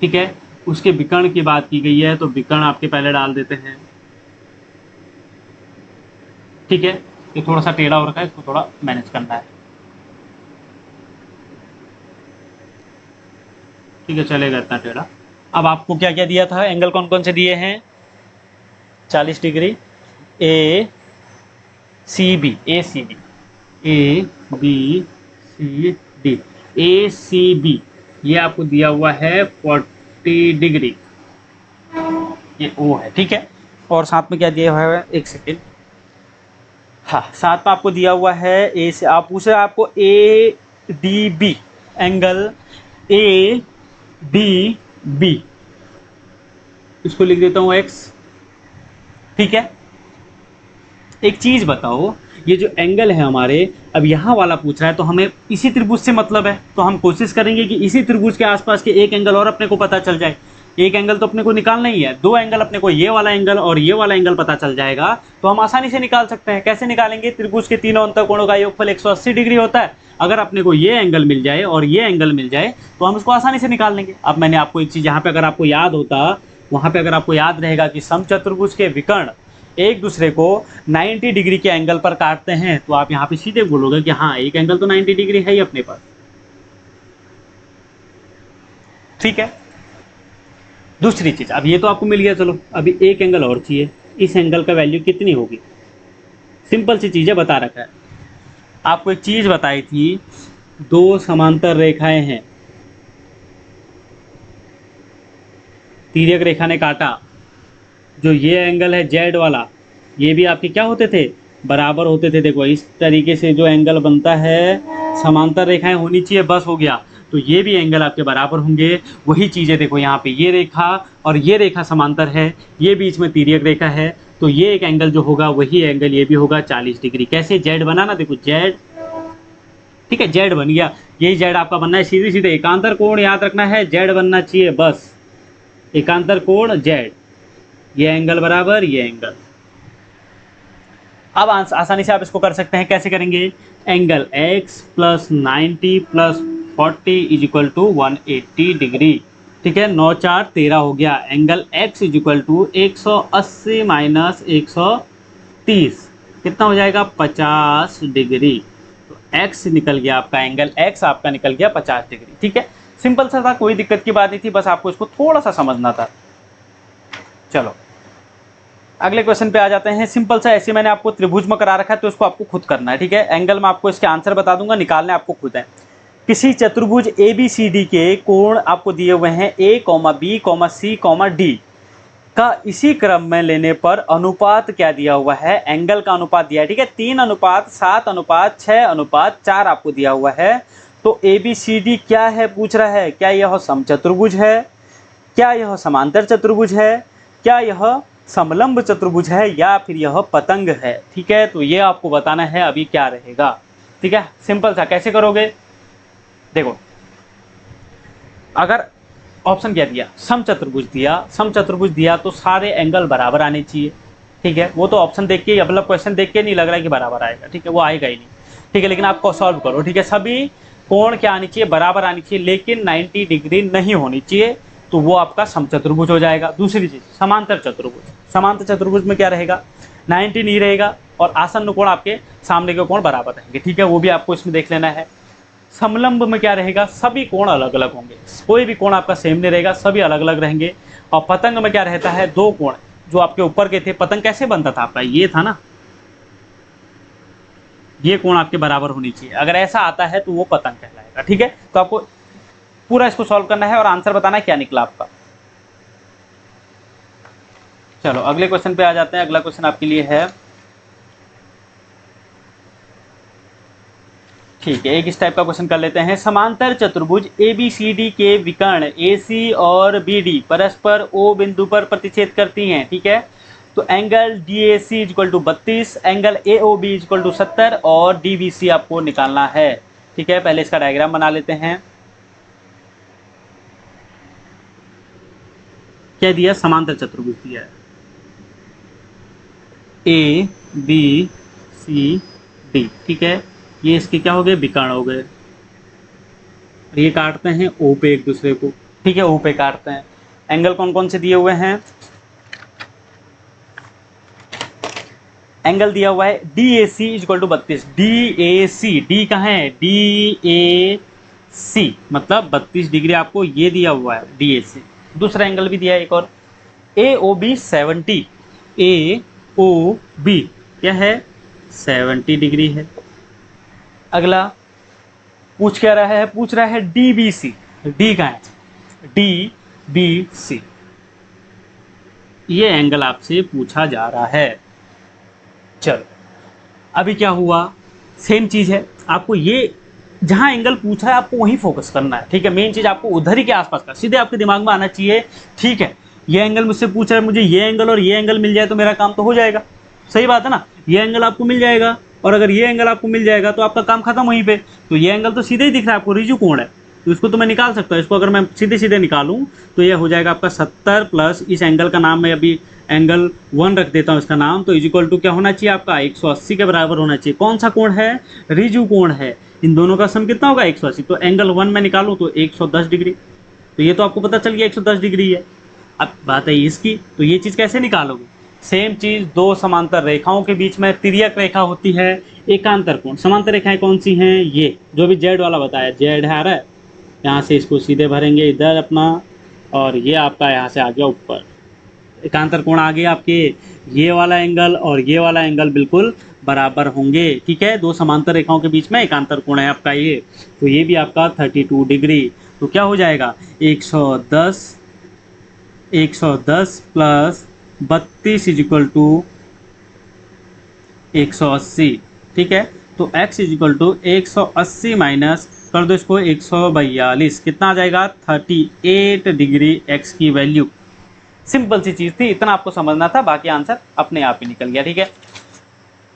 ठीक है, उसके विकर्ण की बात की गई है तो विकर्ण आपके पहले डाल देते हैं। ठीक है, ये थोड़ा सा टेढ़ा हो रखा है, इसको थोड़ा मैनेज करना है। ठीक है, चलेगा इतना टेढ़ा। अब आपको क्या क्या दिया था? एंगल कौन कौन से दिए हैं? 40 डिग्री, ACB ACB ये आपको दिया हुआ है 40 डिग्री, ये O है। ठीक है, और साथ में क्या दिया हुआ है? एक सेकेंड, हाँ साथ में आपको दिया हुआ है ए से, आप पूछ रहे आपको ADB एंगल ADB, इसको लिख देता हूँ x। ठीक है, एक चीज बताओ, ये जो एंगल है हमारे, अब यहाँ वाला पूछ रहा है तो हमें इसी त्रिभुज से मतलब है, तो हम कोशिश करेंगे कि इसी त्रिभुज के आसपास के एक एंगल और अपने को पता चल जाए। एक एंगल तो अपने को निकालना ही है, दो एंगल अपने को, ये वाला एंगल और ये वाला एंगल पता चल जाएगा तो हम आसानी से निकाल सकते हैं। कैसे निकालेंगे? त्रिभुज के तीनों अंतःकोणों का योगफल 180 डिग्री होता है। अगर अपने को ये एंगल मिल जाए और ये एंगल मिल जाए तो हम इसको आसानी से निकाल लेंगे। अब मैंने आपको एक चीज़ यहाँ पे, अगर आपको याद होता, वहाँ पे अगर आपको याद रहेगा कि समचतुर्भुज के विकर्ण एक दूसरे को 90 डिग्री के एंगल पर काटते हैं, तो आप यहाँ पे सीधे बोलोगे कि हाँ एक एंगल तो 90 डिग्री है ही अपने पास। ठीक है, दूसरी चीज, अब ये तो आपको मिल गया, चलो अभी एक एंगल और चाहिए। इस एंगल का वैल्यू कितनी होगी? सिंपल सी चीजें बता रखा है। आपको एक चीज बताई थी, दो समांतर रेखाएं हैं, तिर्यक रेखा ने काटा, जो ये एंगल है जेड वाला, ये भी आपके क्या होते थे? बराबर होते थे। देखो इस तरीके से जो एंगल बनता है, समांतर रेखाएं होनी चाहिए, बस हो गया। तो ये भी एंगल आपके बराबर होंगे। वही चीज़ है, देखो यहाँ पे ये रेखा और ये रेखा समांतर है, ये बीच में तिर्यक रेखा है, तो ये एक एंगल जो होगा वही एंगल ये भी होगा 40 डिग्री। कैसे? जेड बना ना, देखो जेड। ठीक है, जेड बन गया। यही जेड आपका बनना है, सीधे सीधे एकांतर कोण याद रखना है, जेड बनना चाहिए बस, एकांतर कोण जेड, ये एंगल बराबर ये एंगल। अब आसानी से आप इसको कर सकते हैं। कैसे करेंगे? Angle x plus 90 plus 40 is equal to 180 degree. ठीक है, 9 4 13 हो गया। Angle x is equal to 180 minus 130 कितना हो जाएगा? 50 डिग्री। तो x निकल गया आपका, एंगल x आपका निकल गया 50 डिग्री। ठीक है, सिंपल सा था, कोई दिक्कत की बात नहीं थी, बस आपको इसको थोड़ा सा समझना था। चलो अगले क्वेश्चन पे आ जाते हैं। सिंपल सा, ऐसे मैंने आपको त्रिभुज में करा रखा है तो इसको आपको खुद करना है। ठीक है, एंगल में आपको इसके आंसर बता दूंगा, निकालने आपको खुद है। किसी चतुर्भुज ABCD के कोण आपको दिए हुए हैं A, B, C, D। का इसी क्रम में लेने पर अनुपात क्या दिया हुआ है, एंगल का अनुपात दिया है, ठीक है। 3:7:6:4 आपको दिया हुआ है। तो ABCD क्या है पूछ रहा है, क्या यह समचतुर्भुज है, क्या यह समांतर चतुर्भुज है, क्या यह समलंब चतुर्भुज है, या फिर यह पतंग है, ठीक है। तो ये आपको बताना है अभी क्या रहेगा, ठीक है। सिंपल सा, कैसे करोगे, देखो अगर ऑप्शन क्या दिया, समचतुर्भुज दिया तो सारे एंगल बराबर आने चाहिए, ठीक है। वो तो ऑप्शन देख के, मतलब क्वेश्चन देख के नहीं लग रहा है कि बराबर आएगा, ठीक है, वो आएगा ही नहीं, ठीक है। लेकिन आपको सॉल्व करो, ठीक है। सभी कोण क्या आनी चाहिए, बराबर आनी चाहिए, लेकिन 90 डिग्री नहीं होनी चाहिए, तो वो आपका समचतुर्भुज हो जाएगा। दूसरी चीज समांतर चतुर्भुज में क्या रहेगा, 90 नहीं रहेगा और आसन्न कोण आपके सामने के कोण बराबर रहेंगे, ठीक है। वो भी आपको इसमें देख लेना है। समलंब में क्या रहेगा, सभी कोण अलग अलग होंगे, कोई भी कोण आपका सेम नहीं रहेगा, सभी अलग अलग रहेंगे। और पतंग में क्या रहता है, दो कोण जो आपके ऊपर के थे, पतंग कैसे बनता था आपका, ये था ना, ये कोण आपके बराबर होनी चाहिए। अगर ऐसा आता है तो वो पतंग कहलाएगा, ठीक है। तो आपको पूरा इसको सॉल्व करना है और आंसर बताना है क्या निकला आपका। चलो अगले क्वेश्चन पे आ जाते हैं। अगला क्वेश्चन आपके लिए है, ठीक है, एक इस टाइप का क्वेश्चन कर लेते हैं। समांतर चतुर्भुज ABCD के विकर्ण AC और BD परस्पर O बिंदु पर प्रतिच्छेद करती हैं, ठीक है। तो angle DAC equal to 32, angle AOB equal to 70 और DBC आपको निकालना है, ठीक है। पहले इसका डायग्राम बना लेते हैं। क्या दिया, समांतर चतुर्भुज दिया है, ABCD, ठीक है। ये इसके क्या हो गए, विकर्ण हो गए। ये काटते हैं O पे एक दूसरे को, ठीक है, O पे काटते हैं। एंगल कौन कौन से दिए हुए हैं, एंगल दिया हुआ है DAC equal to 32, DAC, D कहाँ है, DAC मतलब 32 डिग्री आपको ये दिया हुआ है DAC। दूसरा एंगल भी दिया है एक और, AOB 70, AOB क्या है, 70 डिग्री है। अगला पूछ क्या रहा है, पूछ रहा है DBC, D का है, DBC, ये एंगल आपसे पूछा जा रहा है। चलो अभी क्या हुआ, सेम चीज है, आपको ये जहां एंगल पूछ रहा है आपको वहीं फोकस करना है, ठीक है। मेन चीज आपको उधर ही के आसपास का सीधे आपके दिमाग में आना चाहिए, ठीक है। ये एंगल मुझसे पूछ रहा है, मुझे ये एंगल और ये एंगल मिल जाए तो मेरा काम तो हो जाएगा, सही बात है ना। ये एंगल आपको मिल जाएगा और अगर ये एंगल आपको मिल जाएगा तो आपका काम खत्म वहीं पे। तो ये एंगल तो सीधे ही दिख रहा है आपको, रिजु कोण है, तो इसको तो मैं निकाल सकता हूँ। इसको अगर मैं सीधे सीधे निकालूं तो ये हो जाएगा आपका 70 प्लस इस एंगल का नाम मैं अभी एंगल 1 रख देता हूँ इसका नाम, तो इज इक्वल टू क्या होना चाहिए आपका, 180 के बराबर होना चाहिए। कौन सा कोण है, रिजु कोण है, इन दोनों का सम कितना होगा 180। तो एंगल 1 में निकालूं तो 110 डिग्री, तो ये तो आपको पता चल गया 110 डिग्री है। अब बात है इसकी, तो ये चीज़ कैसे निकालोगे, सेम चीज़, दो समांतर रेखाओं के बीच में तिर्यक रेखा होती है, एकांतर कोण। समांतर रेखाएं कौन सी हैं, ये जो भी जेड वाला बताया, जेड है, यहाँ से इसको सीधे भरेंगे इधर अपना, और ये आपका यहाँ से आ गया ऊपर, एकांतर कोण आ गया आपके, ये वाला एंगल और ये वाला एंगल बिल्कुल बराबर होंगे, ठीक है। दो समांतर रेखाओं के बीच में एकांतर कोण है आपका ये, तो ये भी आपका 32 डिग्री। तो क्या हो जाएगा, 110 प्लस 32 इज इक्वल टू 180, ठीक है। तो x is equal to 180 minus कर दो इसको 142, कितना आ जाएगा, 38 डिग्री x की वैल्यू। सिंपल सी चीज थी, इतना आपको समझना था, बाकी आंसर अपने आप ही निकल गया, ठीक है।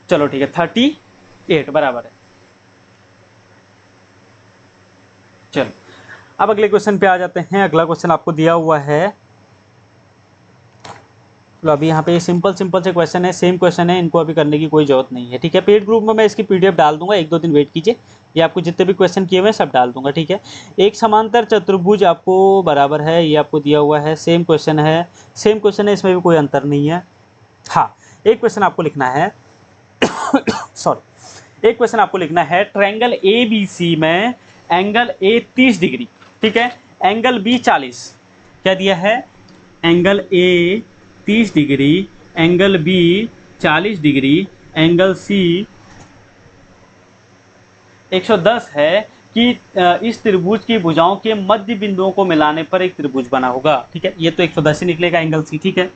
चलो ठीक है, 38 बराबर है। चलो अब अगले क्वेश्चन पे आ जाते हैं। अगला क्वेश्चन आपको दिया हुआ है, तो अभी यहाँ पे सिंपल से क्वेश्चन है, सेम क्वेश्चन है, इनको अभी करने की कोई जरूरत नहीं है, ठीक है। पेड ग्रुप में मैं इसकी PDF डाल दूंगा, 1-2 दिन वेट कीजिए, ये आपको जितने भी क्वेश्चन किए हुए हैं सब डाल दूंगा, ठीक है। एक समांतर चतुर्भुज आपको बराबर है, ये आपको दिया हुआ है, सेम क्वेश्चन है, इसमें भी कोई अंतर नहीं है। हाँ, एक क्वेश्चन आपको लिखना है सॉरी, एक क्वेश्चन आपको लिखना है, ट्रायंगल ABC में एंगल A 30 डिग्री, ठीक है, एंगल B 40, क्या दिया है, angle A 30 degree, angle B 40 degree, angle C 110 है कि इस त्रिभुज की भुजाओं के मध्य बिंदुओं को मिलाने पर एक त्रिभुज बना होगा, ठीक है। ये तो 110 ही निकलेगा एंगल C, ठीक है।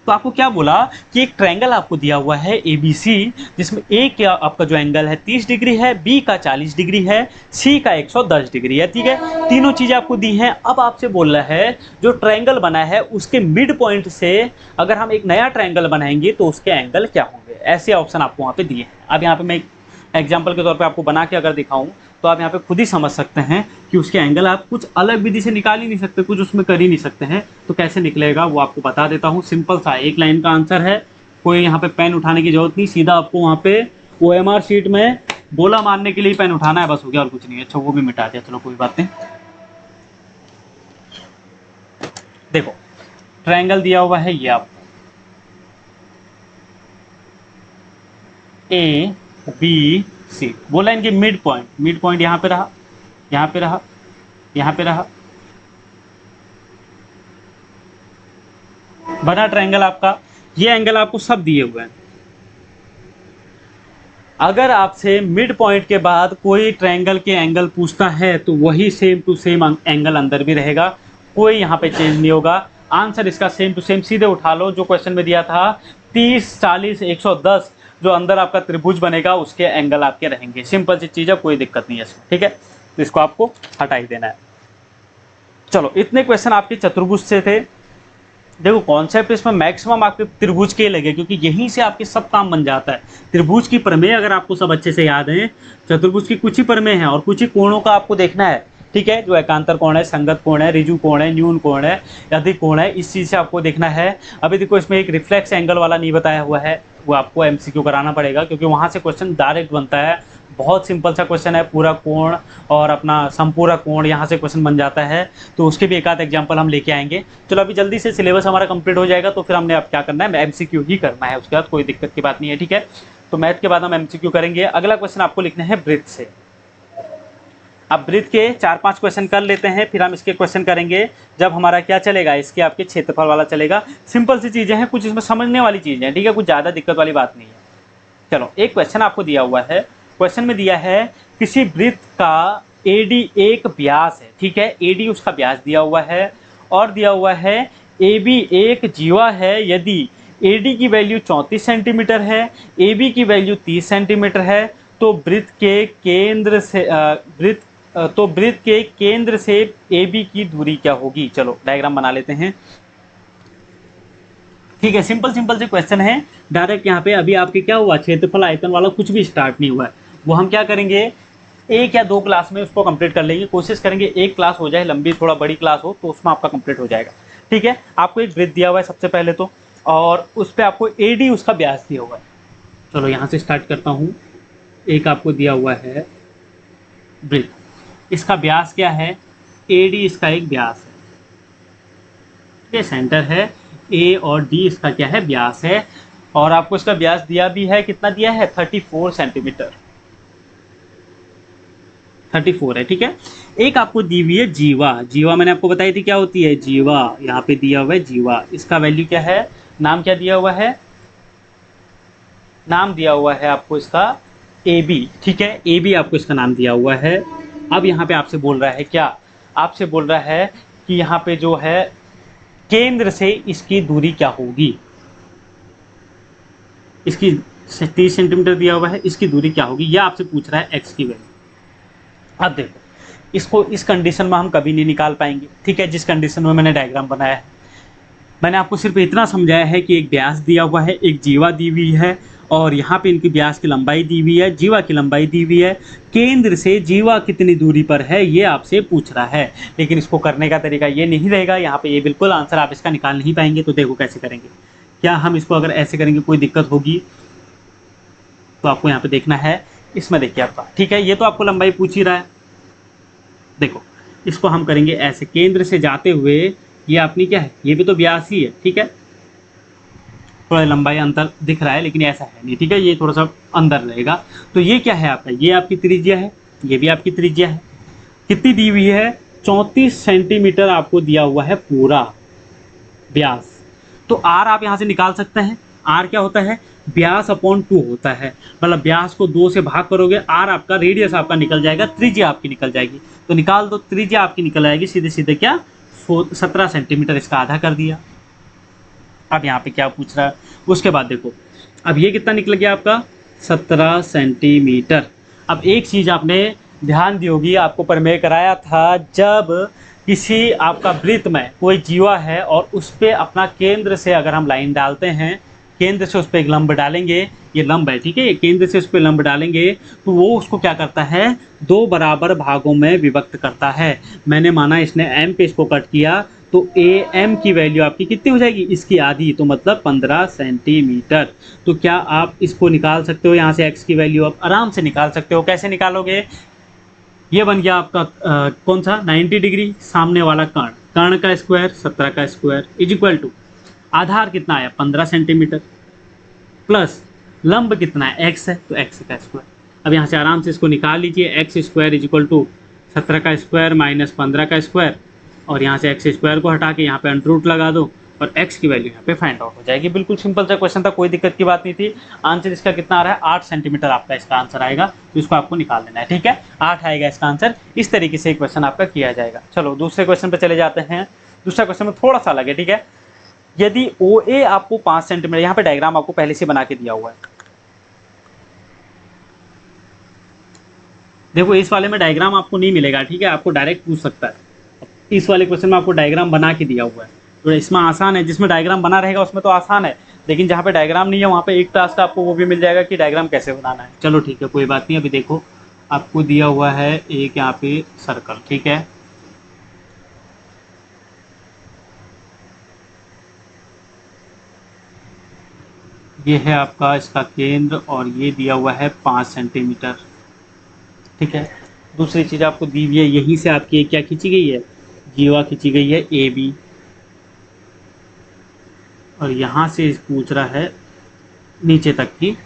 तो आपको क्या बोला कि एक ट्रायंगल आपको दिया हुआ है ABC, जिसमें ए का आपका जो एंगल है 30 डिग्री है, बी का 40 डिग्री है, सी का 110 डिग्री है। ठीक है, तीनों चीजें आपको दी हैं। अब आपसे बोल रहा है जो ट्रायंगल बना है उसके मिड पॉइंट से अगर हम एक नया ट्रायंगल बनाएंगे तो उसके एंगल क्या होंगे, ऐसे ऑप्शन आपको वहां पे दिए हैं। अब यहाँ पे मैं एग्जाम्पल के तौर पे आपको बना के अगर दिखाऊं तो आप यहाँ पे खुद ही समझ सकते हैं कि उसके एंगल आप कुछ अलग विधि से निकाल ही नहीं सकते, कुछ उसमें कर ही नहीं सकते हैं। तो कैसे निकलेगा वो आपको बता देता हूँ। सिंपल सा एक लाइन का आंसर है, कोई यहाँ पे पेन उठाने की जरूरत नहीं, सीधा आपको वहाँ पे OMR शीट में गोला मारने के लिए पेन उठाना है, बस हो गया और कुछ नहीं है। अच्छा वो भी मिटा दिया, चलो कोई बात नहीं। देखो ट्रायंगल दिया हुआ है ये आपको ABC, बोला इनके मिड पॉइंट यहाँ पे रहा, यहाँ पे रहा, यहाँ पे रहा, बना ट्रायंगल आपका। ये एंगल आपको सब दिए हुए हैं। अगर आपसे मिड पॉइंट के बाद कोई ट्रायंगल के एंगल पूछता है तो वही सेम टू सेम एंगल अंदर भी रहेगा, कोई यहाँ पे चेंज नहीं होगा। आंसर इसका सेम टू सेम, सीधे उठा लो जो क्वेश्चन में दिया था 30, 40, 110, जो अंदर आपका त्रिभुज बनेगा उसके एंगल आपके रहेंगे। सिंपल सी चीज़ है, कोई दिक्कत नहीं है इसमें। ठीक है, तो इसको आपको हटा ही देना है। चलो इतने क्वेश्चन आपके चतुर्भुज से थे। देखो कॉन्सेप्ट इसमें मैक्सिमम आपके त्रिभुज के लगे, क्योंकि यहीं से आपके सब काम बन जाता है। त्रिभुज की प्रमेय अगर आपको सब अच्छे से याद है, चतुर्भुज की कुछ ही प्रमेय हैं और कुछ ही कोणों का आपको देखना है। ठीक है, जो एकांतर कोण है, संगत कोण है, ऋजु कोण है, न्यून कोण है, अधिक कोण है, इस चीज़ से आपको देखना है। अभी देखो इसमें एक रिफ्लेक्स एंगल वाला नहीं बताया हुआ है, वो आपको MCQ कराना पड़ेगा, क्योंकि वहाँ से क्वेश्चन डायरेक्ट बनता है। बहुत सिंपल सा क्वेश्चन है, पूरा कोण और अपना संपूरक कोण यहाँ से क्वेश्चन बन जाता है। तो उसके भी एक आध एग्जाम्पल हम लेके आएंगे। चलो अभी जल्दी से सिलेबस हमारा कंप्लीट हो जाएगा, तो फिर हमने अब क्या करना है, MCQ ही करना है, उसके बाद कोई दिक्कत की बात नहीं है। ठीक है, तो मैथ के बाद हम MCQ करेंगे। अगला क्वेश्चन आपको लिखना है वृत्त से। अब वृत्त के 4-5 क्वेश्चन कर लेते हैं, फिर हम इसके क्वेश्चन करेंगे जब हमारा क्या चलेगा, इसके आपके क्षेत्रफल वाला चलेगा। सिंपल सी चीज़ें हैं, कुछ इसमें समझने वाली चीज़ें हैं। ठीक है, कुछ ज़्यादा दिक्कत वाली बात नहीं है। चलो एक क्वेश्चन आपको दिया हुआ है, क्वेश्चन में दिया है किसी वृत्त का AD एक व्यास है। ठीक है, AD उसका व्यास दिया हुआ है और दिया हुआ है AB एक जीवा है। यदि AD की वैल्यू 34 सेंटीमीटर है, AB की वैल्यू 30 सेंटीमीटर है, तो वृत्त के केंद्र से AB की दूरी क्या होगी। चलो डायग्राम बना लेते हैं। ठीक है, सिंपल से क्वेश्चन है डायरेक्ट। यहाँ पे अभी आपके क्या हुआ, क्षेत्रफल आयतन वाला कुछ भी स्टार्ट नहीं हुआ है। वो हम क्या करेंगे, 1 या 2 क्लास में उसको कंप्लीट कर लेंगे। कोशिश करेंगे 1 क्लास हो जाए, लंबी थोड़ा बड़ी क्लास हो तो उसमें आपका कंप्लीट हो जाएगा। ठीक है, आपको एक वृत्त दिया हुआ है सबसे पहले तो, और उस पर आपको AD उसका व्यास दिया हुआ है। चलो यहाँ से स्टार्ट करता हूँ। एक आपको दिया हुआ है वृत्त, इसका व्यास क्या है, AD इसका एक व्यास है। ये सेंटर है, A और D इसका क्या है, व्यास है। और आपको इसका व्यास दिया भी है, कितना दिया है, 34 सेंटीमीटर, 34 है। ठीक है, एक आपको दी हुई है जीवा मैंने आपको बताई थी क्या होती है, जीवा। यहाँ पे दिया हुआ है जीवा, इसका वैल्यू क्या है, नाम क्या दिया हुआ है, नाम दिया हुआ है आपको इसका AB। ठीक है, AB आपको इसका नाम दिया हुआ है। अब यहाँ पे आपसे बोल रहा है क्या, आपसे बोल रहा है कि यहाँ पे जो है केंद्र से इसकी दूरी क्या होगी। इसकी 30 सेंटीमीटर दिया हुआ है, इसकी दूरी क्या होगी, यह आपसे पूछ रहा है x की वैल्यू। अब देखो इसको इस कंडीशन में हम कभी नहीं निकाल पाएंगे। ठीक है, जिस कंडीशन में मैंने डायग्राम बनाया है, मैंने आपको सिर्फ इतना समझाया है कि एक व्यास दिया हुआ है, एक जीवा दी हुई है, और यहाँ पे इनकी व्यास की लंबाई दी हुई है, जीवा की लंबाई दी हुई है। केंद्र से जीवा कितनी दूरी पर है ये आपसे पूछ रहा है। लेकिन इसको करने का तरीका ये नहीं रहेगा, यहाँ पे ये बिल्कुल आंसर आप इसका निकाल नहीं पाएंगे। तो देखो कैसे करेंगे, क्या हम इसको अगर ऐसे करेंगे कोई दिक्कत होगी, तो आपको यहाँ पे देखना है। इसमें देखिए आपका, ठीक है, ये तो आपको लंबाई पूछ ही रहा है। देखो इसको हम करेंगे ऐसे, केंद्र से जाते हुए, ये अपनी क्या है, ये भी तो व्यास ही है। ठीक है, थोड़ा लंबाई अंतर दिख रहा है लेकिन ऐसा है नहीं। ठीक है, ये थोड़ा सा अंदर रहेगा। तो ये क्या है आपका, ये आपकी त्रिज्या है, ये भी आपकी त्रिज्या है। कितनी दी हुई है, 34 सेंटीमीटर आपको दिया हुआ है पूरा व्यास। तो आर आप यहाँ से निकाल सकते हैं। आर क्या होता है, व्यास अपॉन 2 होता है। मतलब व्यास को 2 से भाग करोगे, आर आपका रेडियस आपका निकल जाएगा, त्रिज्या आपकी निकल जाएगी। तो निकाल दो, त्रिज्या आपकी निकल आएगी सीधे सीधे क्या, 17 सेंटीमीटर, इसका आधा कर दिया। अब यहाँ पे क्या पूछ रहा है, उसके बाद देखो अब ये कितना निकल गया आपका 17 सेंटीमीटर। अब एक चीज़ आपने ध्यान दी होगी, आपको प्रमेय कराया था, जब किसी आपका वृत्त में कोई जीवा है और उस पे अपना केंद्र से अगर हम लाइन डालते हैं, केंद्र से उस पर एक लंब डालेंगे, ये लंब है ठीक है, ये केंद्र से उस पर लंब डालेंगे तो वो उसको क्या करता है, दो बराबर भागों में विभक्त करता है। मैंने माना इसने m पे इसको कट किया तो am की वैल्यू आपकी कितनी हो जाएगी, इसकी आधी, तो मतलब 15 सेंटीमीटर। तो क्या आप इसको निकाल सकते हो, यहाँ से x की वैल्यू आप आराम से निकाल सकते हो। कैसे निकालोगे, ये बन गया आपका कौन सा 90 डिग्री, सामने वाला कर्ण, कर्ण का स्क्वायर 17 का स्क्वायर इज इक्वल टू आधार कितना आया 15 सेंटीमीटर प्लस लंब कितना है x है तो x का स्क्वायर। अब यहाँ से आराम से इसको निकाल लीजिए, x square is equal to 17 का स्क्वायर माइनस 15 का स्क्वायर, और यहाँ से एक्स स्क्वायर को हटा के यहाँ पे अंडर रूट लगा दो और x की वैल्यू यहाँ पे फाइंड आउट हो जाएगी। बिल्कुल सिंपल सा क्वेश्चन था, कोई दिक्कत की बात नहीं थी। आंसर इसका कितना आ रहा है 8 सेंटीमीटर आपका इसका आंसर आएगा, तो इसको आपको निकाल लेना है ठीक है, 8 आएगा इसका आंसर। इस तरीके से क्वेश्चन आपका किया जाएगा। चलो दूसरे क्वेश्चन पे चले जाते हैं। दूसरा क्वेश्चन में थोड़ा सा अलग है ठीक है। यदि OA आपको 5 सेंटीमीटर, यहाँ पे डायग्राम आपको पहले से बना के दिया हुआ है, देखो इस वाले में डायग्राम आपको नहीं मिलेगा ठीक है, आपको डायरेक्ट पूछ सकता है। इस वाले क्वेश्चन में आपको डायग्राम बना के दिया हुआ है, तो इसमें आसान है, जिसमें डायग्राम बना रहेगा उसमें तो आसान है, लेकिन जहाँ पे डायग्राम नहीं है वहाँ पे एक टास्क आपको वो भी मिल जाएगा कि डायग्राम कैसे बनाना है। चलो ठीक है, कोई बात नहीं। अभी देखो आपको दिया हुआ है एक यहाँ पे सर्कल ठीक है, ये है आपका इसका केंद्र और ये दिया हुआ है 5 सेंटीमीटर ठीक है। दूसरी चीज़ आपको दी हुई है, यहीं से आपकी क्या खींची गई है, जीवा खींची गई है AB, और यहाँ से पूछ रहा है नीचे तक की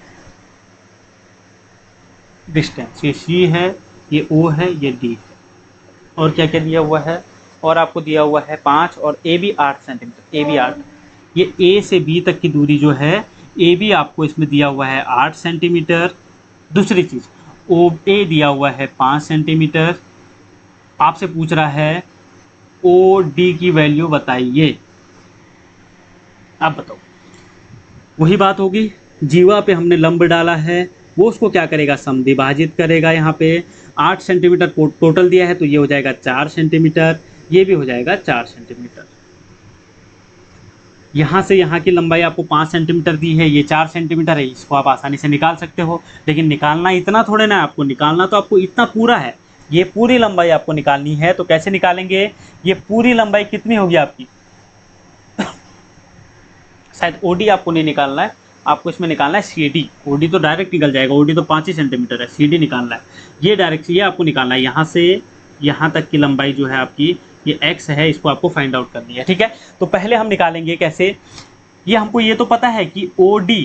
डिस्टेंस, ये C है, ये O है, ये D है, और क्या क्या दिया हुआ है, और आपको दिया हुआ है 5 और AB 8 सेंटीमीटर, AB 8, ये A से B तक की दूरी जो है AB आपको इसमें दिया हुआ है 8 सेंटीमीटर। दूसरी चीज़ OA दिया हुआ है 5 सेंटीमीटर, आपसे पूछ रहा है OD की वैल्यू बताइए। आप बताओ, वही बात होगी, जीवा पे हमने लंब डाला है, वो उसको क्या करेगा, समद्विभाजित करेगा। यहाँ पे 8 सेंटीमीटर टोटल दिया है तो ये हो जाएगा 4 सेंटीमीटर, ये भी हो जाएगा 4 सेंटीमीटर। यहाँ से यहाँ की लंबाई आपको 5 सेंटीमीटर दी है, ये 4 सेंटीमीटर है, इसको आप आसानी से निकाल सकते हो। लेकिन निकालना इतना थोड़े ना आपको, निकालना तो आपको इतना पूरा है, ये पूरी लंबाई आपको निकालनी है। तो कैसे निकालेंगे, ये पूरी लंबाई कितनी होगी आपकी शायद OD आपको नहीं निकालना है, आपको इसमें निकालना है CD। OD तो डायरेक्ट निकल जाएगा, OD तो 5 ही सेंटीमीटर है, CD निकालना है, ये डायरेक्ट ये आपको निकालना है। यहाँ से यहाँ तक की लंबाई जो है आपकी ये x है, इसको आपको फाइंड आउट करनी है ठीक है। तो पहले हम निकालेंगे कैसे, ये हमको ये तो पता है कि OD,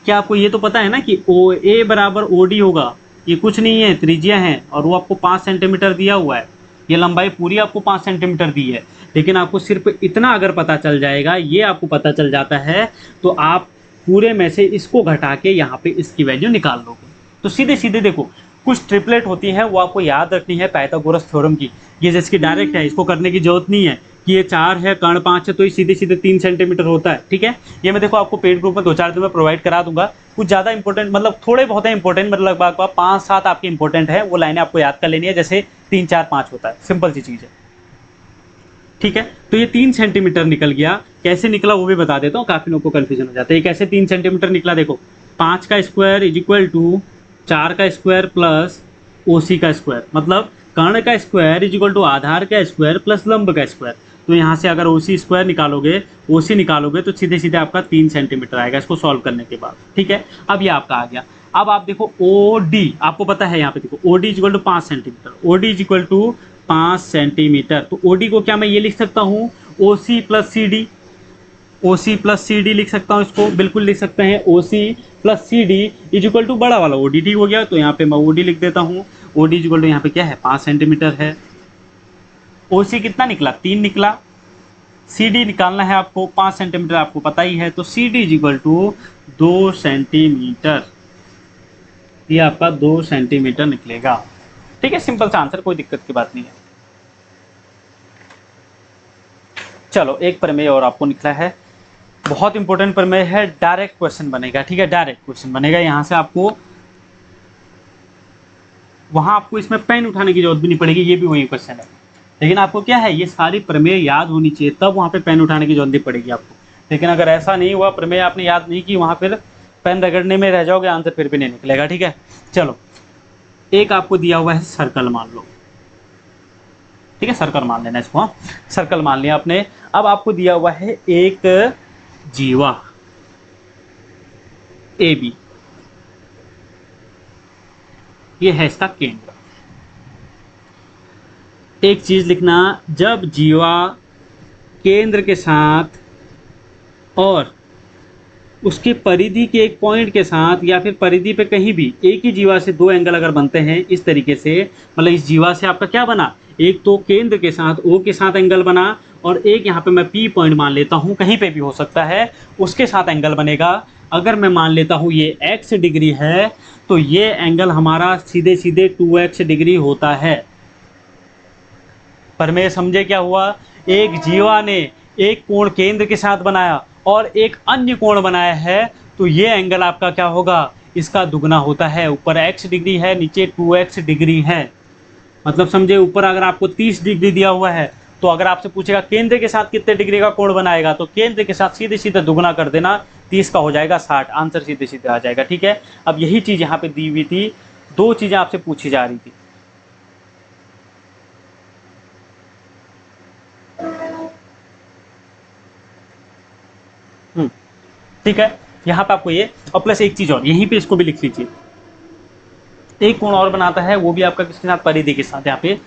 क्या आपको ये तो पता है ना कि OA बराबर OD होगा, ये कुछ नहीं है, त्रिज्या है, और वो आपको 5 सेंटीमीटर दिया हुआ है, ये लंबाई पूरी आपको 5 सेंटीमीटर दी है। लेकिन आपको सिर्फ इतना अगर पता चल जाएगा, ये आपको पता चल जाता है, तो आप पूरे में से इसको घटा के यहाँ पे इसकी वैल्यू निकाल लोगे। तो सीधे सीधे देखो, कुछ ट्रिपलेट होती है वो आपको याद रखनी है पाइथागोरस थ्योरम की, ये जिसकी डायरेक्ट है, इसको करने की जरूरत नहीं है कि ये 4 है कर्ण 5 है तो ये सीधे सीधे 3 सेंटीमीटर होता है ठीक है। ये मैं देखो आपको पेड ग्रुप में 2-4 दिन में प्रोवाइड करा दूंगा। कुछ ज़्यादा इंपॉर्टेंट, मतलब थोड़े बहुत है इंपॉर्टेंट, मतलब लगभग 5-7 आपके इंपॉर्टेंट है, वो लाइनें आपको याद कर लेनी है, जैसे 3-4-5 होता है, सिंपल सी चीज़ है ठीक है। तो ये 3 सेंटीमीटर निकल गया, कैसे निकला वो भी बता देता हूँ, काफ़ी लोगों को कन्फ्यूजन हो जाता है। ये कैसे 3 सेंटीमीटर निकला, देखो 5 का स्क्वायर इज इक्वल टू 4 का स्क्वायर प्लस OC का स्क्वायर, मतलब कर्ण का स्क्वायर इज इक्वल टू आधार का स्क्वायर प्लस लंब का स्क्वायर। तो यहाँ से अगर OC स्क्वायर निकालोगे, OC निकालोगे तो सीधे सीधे आपका 3 सेंटीमीटर आएगा इसको सॉल्व करने के बाद ठीक है। अब ये आपका आ गया। अब आप देखो OD, आपको पता है यहाँ पे देखो OD is equal to 5 centimetre, OD is equal to 5 centimetre. तो OD को क्या मैं ये लिख सकता हूँ OC plus CD, OC plus CD लिख सकता हूँ, इसको बिल्कुल लिख सकते हैं OC plus CD is equal to बड़ा वाला OD हो गया, तो यहाँ पे मैं OD लिख देता हूँ। OD इज इक्वल टू यहाँ पे क्या है 5 सेंटीमीटर है, OC कितना निकला 3 निकला, CD निकालना है आपको 5 सेंटीमीटर आपको पता ही है, तो CD is equal to 2 centimetre, ये आपका 2 सेंटीमीटर निकलेगा ठीक है। सिंपल सा आंसर, कोई दिक्कत की बात नहीं है। चलो एक प्रमेय और आपको निकला है, बहुत इंपॉर्टेंट प्रमेय है, डायरेक्ट क्वेश्चन बनेगा, ठीक है, डायरेक्ट क्वेश्चन बनेगा। यहाँ से आपको, वहां आपको इसमें पेन उठाने की जरूरत भी नहीं पड़ेगी, ये भी वही क्वेश्चन है, लेकिन आपको क्या है, ये सारी प्रमेय याद होनी चाहिए, तब वहां पे पेन उठाने की जरूरत नहीं पड़ेगी आपको। लेकिन अगर ऐसा नहीं हुआ, प्रमेय आपने याद नहीं की, वहां फिर पेन रगड़ने में रह जाओगे, आंसर फिर भी नहीं निकलेगा, ठीक है। चलो, एक आपको दिया हुआ है सर्कल, मान लो, ठीक है, सर्कल मान लेना इसको, हाँ, सर्कल मान लिया आपने। अब आपको दिया हुआ है एक जीवा ए बी, ये है इसका केंद्र। एक चीज लिखना, जब जीवा केंद्र के साथ और उसके परिधि के एक पॉइंट के साथ या फिर परिधि पे कहीं भी एक ही जीवा से दो एंगल अगर बनते हैं इस तरीके से, मतलब इस जीवा से आपका क्या बना, एक तो केंद्र के साथ ओ के साथ एंगल बना, और एक यहाँ पे मैं पी पॉइंट मान लेता हूँ, कहीं पे भी हो सकता है, उसके साथ एंगल बनेगा। अगर मैं मान लेता हूँ ये x डिग्री है, तो ये एंगल हमारा सीधे सीधे 2x डिग्री होता है। प्रमेय समझे क्या हुआ, एक जीवा ने एक कोण केंद्र के साथ बनाया और एक अन्य कोण बनाया है, तो ये एंगल आपका क्या होगा, इसका दुगना होता है। ऊपर x डिग्री है, नीचे 2x डिग्री है, मतलब समझे, ऊपर अगर आपको 30 डिग्री दिया हुआ है, तो अगर आपसे पूछेगा केंद्र के साथ कितने डिग्री का कोण बनाएगा, तो केंद्र के साथ सीधे सीधे दुगना कर देना, 30 का हो जाएगा 60, आंसर सीधे सीधे आ जाएगा, ठीक है। अब यही चीज यहाँ पे दी हुई थी, दो चीजें आपसे पूछी जा रही थी। ठीक है, यहाँ पे आपको ये, और प्लस एक चीज और, यहीं पे इसको भी लिख लीजिए, एक कोण और बनाता है, वो भी आपका किसके साथ, परिधि के साथ। यहाँ पे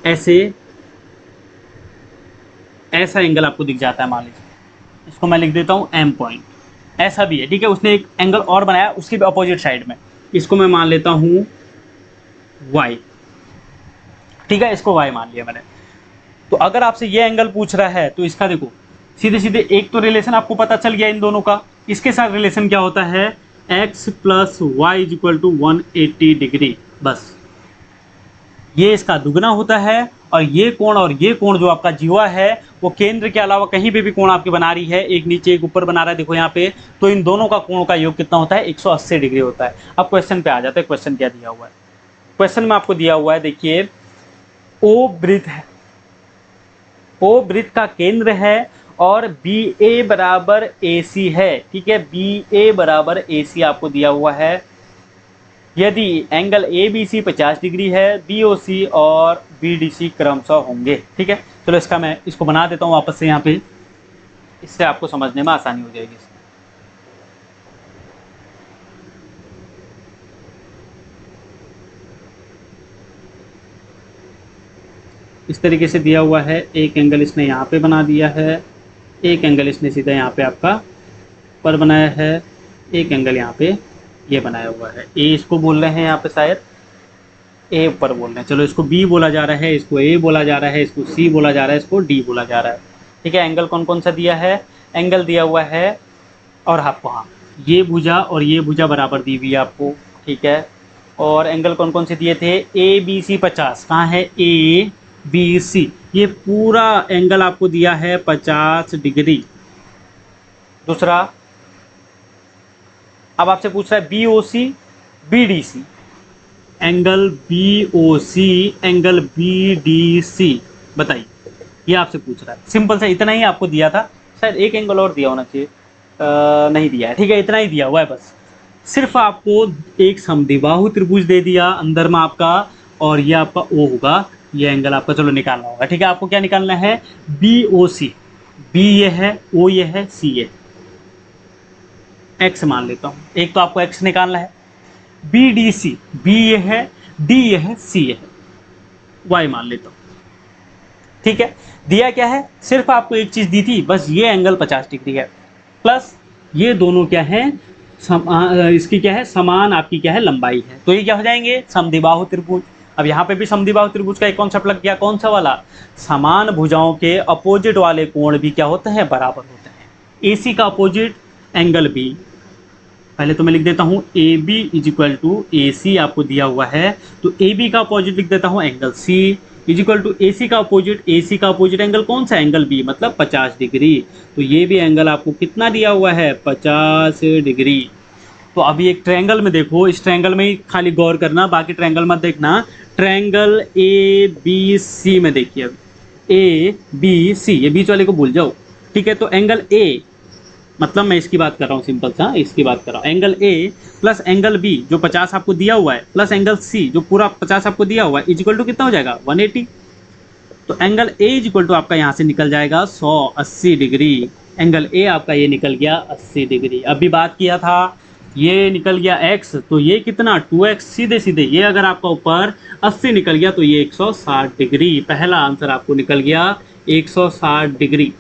ऐसे ऐसा एंगल आपको दिख जाता है, मान लीजिए, इसको मैं लिख देता हूँ एम पॉइंट, ऐसा भी है, ठीक है। उसने एक एंगल और बनाया उसके भी अपोजिट साइड में, इसको मैं मान लेता हूँ वाई, ठीक है, इसको वाई मान लिया मैंने। तो अगर आपसे ये एंगल पूछ रहा है, तो इसका देखो सीधे सीधे एक तो रिलेशन आपको पता चल गया इन दोनों का, इसके साथ रिलेशन क्या होता है, x plus y is equal to 180 degree, बस ये इसका दुगना होता है। और ये कोण जो आपका जीवा है, वो केंद्र के अलावा कहीं पे भी कोण आपकी बना रही है, एक नीचे एक ऊपर बना रहा है, देखो यहाँ पे, तो इन दोनों का कोण का योग कितना होता है, 180 डिग्री होता है। अब क्वेश्चन पे आ जाते हैं, क्वेश्चन क्या दिया हुआ है। क्वेश्चन में आपको दिया हुआ है, देखिए, ओ वृत्त है, ओ वृत्त का केंद्र है और बी ए बराबर ए सी है, ठीक है, बी ए बराबर ए सी आपको दिया हुआ है। यदि angle A B C 50 degree है, बी ओ सी और बी डी सी क्रमशः होंगे, ठीक है। चलो इसका मैं इसको बना देता हूँ वापस से यहाँ पे, इससे आपको समझने में आसानी हो जाएगी। इस तरीके से दिया हुआ है, एक एंगल इसने यहाँ पे बना दिया है, एक एंगल इसने सीधा यहाँ पे आपका पर बनाया है, एक एंगल यहाँ पे ये बनाया हुआ है। ए इसको बोल रहे हैं यहाँ पे, शायद ए ऊपर बोल रहे हैं, चलो इसको बी बोला जा रहा है, इसको ए बोला जा रहा है, इसको सी बोला जा रहा है, इसको डी बोला जा रहा है, ठीक है। एंगल कौन कौन सा दिया है, एंगल दिया हुआ है, और आपको, हाँ, ये भुजा और ये भुजा बराबर दी हुई है आपको, ठीक है। और एंगल कौन कौन से दिए थे, ए बी सी 50, कहाँ है, ए बी सी, ये पूरा एंगल आपको दिया है 50 डिग्री। दूसरा, अब आपसे पूछ रहा है B O C B D C, angle B O C angle B D C, बताइए, ये आपसे पूछ रहा है। सिंपल सा इतना ही आपको दिया था, शायद एक एंगल और दिया होना चाहिए, नहीं दिया है, ठीक है, इतना ही दिया हुआ है बस। सिर्फ आपको एक समद्विबाहु त्रिभुज दे दिया अंदर में आपका, और ये आपका ओ होगा, ये एंगल आपका चलो निकालना होगा, ठीक है। आपको क्या निकालना है, बी ओ सी, बी ये है, ओ ये है, सी ये, एक्स मान लेता हूँ, एक तो आपको एक्स निकालना है। बी डी सी, बी ये है, डी ये है, सी ये है, वाई मान लेता हूँ, ठीक है। दिया क्या है, सिर्फ आपको एक चीज दी थी, बस ये एंगल 50 डिग्री है, प्लस ये दोनों क्या है, इसकी क्या है, समान आपकी क्या है, लंबाई है, तो ये क्या हो जाएंगे, समद्विबाहु त्रिभुज। अब यहाँ पे भी समद्विबाहु त्रिभुज का एक कॉन्सेप्ट लग गया, कौन सा वाला, समान भुजाओं के अपोजिट वाले कोण भी क्या होते हैं, बराबर होते हैं। ए सी का अपोजिट एंगल बी, पहले तो मैं लिख देता हूँ A B is equal to A C आपको दिया हुआ है, तो ए बी का अपोजिट लिख देता हूँ angle C, is equal to AC का अपोजिट एंगल कौन सा, एंगल B, मतलब 50 डिग्री। तो ये भी एंगल आपको कितना दिया हुआ है, 50 डिग्री। तो अभी एक ट्रायंगल में देखो, इस ट्रायंगल में ही खाली गौर करना, बाकी ट्रायंगल मत देखना। ट्रायंगल ABC में देखिए, ABC, ये बीच वाले को भूल जाओ, ठीक है। तो एंगल A, मतलब मैं इसकी बात कर रहा हूँ, सिंपल सा इसकी बात कर रहा हूँ, angle A plus angle B जो 50 आपको दिया हुआ है, प्लस एंगल C जो पूरा 50 आपको दिया हुआ है, इज इक्वल टू कितना हो जाएगा, 180। तो angle A is equal to आपका यहाँ से निकल जाएगा 180 डिग्री। एंगल A आपका ये निकल गया 80 डिग्री। अभी बात किया था, ये निकल गया x, तो ये कितना 2x, सीधे सीधे ये अगर आपका ऊपर 80 निकल गया तो ये 160 डिग्री। पहला आंसर आपको निकल गया 160 डिग्री।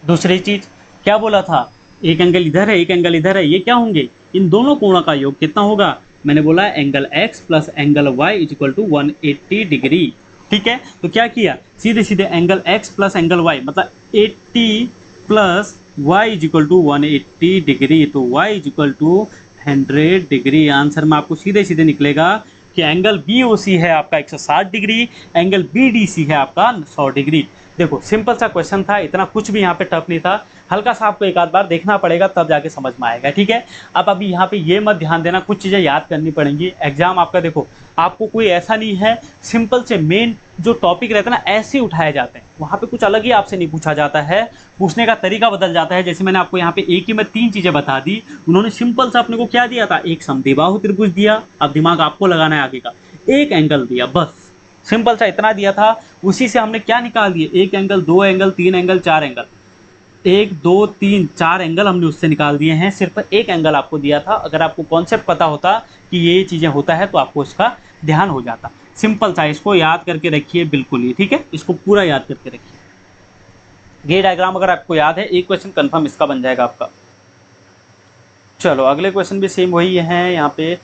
दूसरी चीज क्या बोला था, एक एंगल इधर है, एक एंगल इधर है, ये क्या होंगे, इन दोनों कोणों का योग कितना होगा, मैंने बोला angle x plus angle y is equal to 180 degree. ठीक है, तो क्या किया, सीधे सीधे angle x plus angle y, मतलब 80 plus y is equal to 180 degree. तो y is equal to 100 degree. Answer में आपको सीधे सीधे निकलेगा कि एंगल BOC है आपका 160 डिग्री, एंगल BDC है आपका 100 डिग्री। देखो सिंपल सा क्वेश्चन था, इतना कुछ भी यहाँ पे टफ नहीं था, हल्का सा आपको एक आध बार देखना पड़ेगा तब जाके समझ में आएगा। ठीक है, अब अभी यहाँ पे ये मत ध्यान देना, कुछ चीज़ें याद करनी पड़ेंगी। एग्जाम आपका देखो, आपको कोई ऐसा नहीं है, सिंपल से मेन जो टॉपिक रहता है ना ऐसे उठाए जाते हैं, वहाँ पे कुछ अलग ही आपसे नहीं पूछा जाता है, पूछने का तरीका बदल जाता है। जैसे मैंने आपको यहाँ पे एक ही में 3 चीज़ें बता दी, उन्होंने सिंपल सा अपने को क्या दिया था, एक समद्विबाहु त्रिभुज दिया, अब दिमाग आपको लगाना है आगे का, एक एंगल दिया, बस सिंपल सा इतना दिया था। उसी से हमने क्या निकाल दिए, एक angle, 2 angle, 3 angle, 4 angle, 1 2 3 4 angle हमने उससे निकाल दिए हैं। सिर्फ एक एंगल आपको दिया था, अगर आपको कॉन्सेप्ट पता होता कि ये चीज़ें होता है तो आपको इसका ध्यान हो जाता। सिंपल सा, इसको याद करके रखिए बिल्कुल ही, ठीक है, इसको पूरा याद करके रखिए। ये डायग्राम अगर आपको याद है, एक क्वेश्चन कंफर्म इसका बन जाएगा आपका। चलो अगले क्वेश्चन भी सेम वही है यहाँ पे।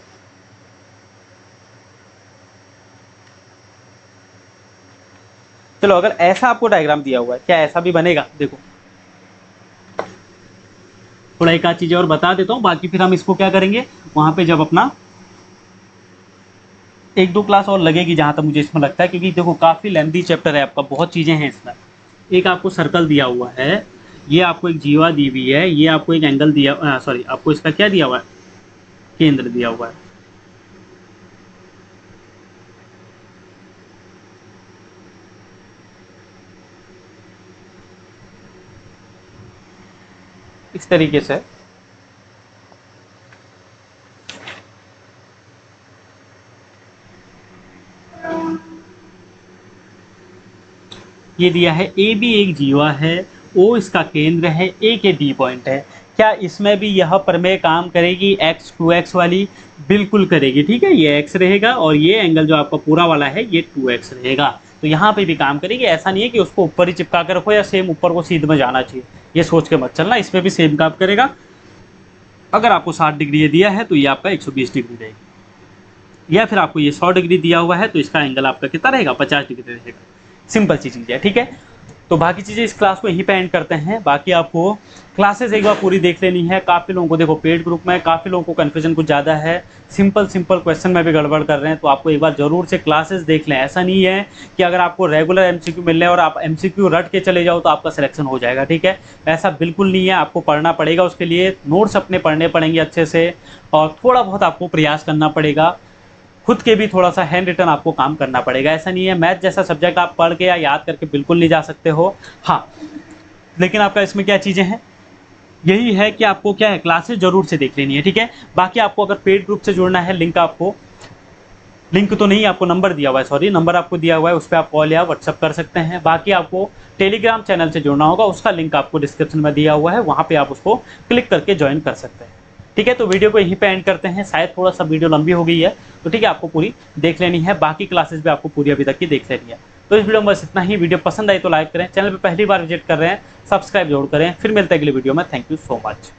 चलो अगर ऐसा आपको डायग्राम दिया हुआ है, क्या ऐसा भी बनेगा, देखो थोड़ा एक आध चीजें और बता देता हूँ, बाकी फिर हम इसको क्या करेंगे, वहां पे जब अपना 1-2 क्लास और लगेगी जहां तक मुझे इसमें लगता है, क्योंकि देखो काफी लेंथी चैप्टर है आपका, बहुत चीजें हैं इसमें। एक आपको सर्कल दिया हुआ है, ये आपको एक जीवा दी हुई है, ये आपको एक एंगल दिया, सॉरी आपको इसका क्या दिया हुआ है, केंद्र दिया हुआ है। इस तरीके से ये दिया है, ए भी एक जीवा है, ओ इसका केंद्र है, ए के डी पॉइंट है। क्या इसमें भी यह प्रमेय काम करेगी, x 2x वाली, बिल्कुल करेगी। ठीक है, ये x रहेगा और ये एंगल जो आपका पूरा वाला है ये 2x रहेगा, तो यहाँ पे भी काम करेगी। ऐसा नहीं है कि उसको ऊपर ही चिपका कर रखो या सेम ऊपर को सीध में जाना चाहिए, ये सोच के मत चलना, इसमें भी सेम काम करेगा। अगर आपको 60 डिग्री ये दिया है तो ये आपका 120 डिग्री रहेगी, या फिर आपको ये 100 डिग्री दिया हुआ है तो इसका एंगल आपका कितना रहेगा, 50 डिग्री रहेगा। सिंपल सी चीज़ है। ठीक है, तो बाकी चीज़ें इस क्लास को यहीं पे एंड करते हैं। बाकी आपको क्लासेस एक बार पूरी देख लेनी है। काफ़ी लोगों को देखो पेड ग्रुप में काफ़ी लोगों को कन्फ्यूजन कुछ ज़्यादा है, सिंपल क्वेश्चन में भी गड़बड़ कर रहे हैं, तो आपको एक बार ज़रूर से क्लासेस देख लें। ऐसा नहीं है कि अगर आपको रेगुलर MCQ मिल रहे हैं और आप MCQ रट के चले जाओ तो आपका सिलेक्शन हो जाएगा। ठीक है, ऐसा बिल्कुल नहीं है, आपको पढ़ना पड़ेगा, उसके लिए नोट्स अपने पढ़ने पड़ेंगे अच्छे से, और थोड़ा बहुत आपको प्रयास करना पड़ेगा, खुद के भी थोड़ा सा हैंड रिटन आपको काम करना पड़ेगा। ऐसा नहीं है मैथ जैसा सब्जेक्ट आप पढ़ के या याद करके बिल्कुल नहीं जा सकते हो। हाँ, लेकिन आपका इसमें क्या चीज़ें हैं, यही है कि आपको क्या है, क्लासेस जरूर से देख लेनी है। ठीक है, बाकी आपको अगर पेड ग्रुप से जुड़ना है, लिंक तो नहीं, आपको नंबर दिया हुआ है, सॉरी नंबर आपको दिया हुआ है, उस पर आप कॉल या व्हाट्सअप कर सकते हैं। बाकी आपको टेलीग्राम चैनल से जुड़ना होगा, उसका लिंक आपको डिस्क्रिप्शन में दिया हुआ है, वहाँ पे आप उसको क्लिक करके ज्वाइन कर सकते हैं। ठीक है, तो वीडियो को यहीं पे एंड करते हैं, शायद थोड़ा सा वीडियो लंबी हो गई है, तो ठीक है आपको पूरी देख लेनी है, बाकी क्लासेस भी आपको पूरी अभी तक की देख लेनी है। तो इस वीडियो में बस इतना ही। वीडियो पसंद आई तो लाइक करें, चैनल पे पहली बार विजिट कर रहे हैं सब्सक्राइब जरूर करें। फिर मिलते हैं अगली वीडियो में। Thank you so much.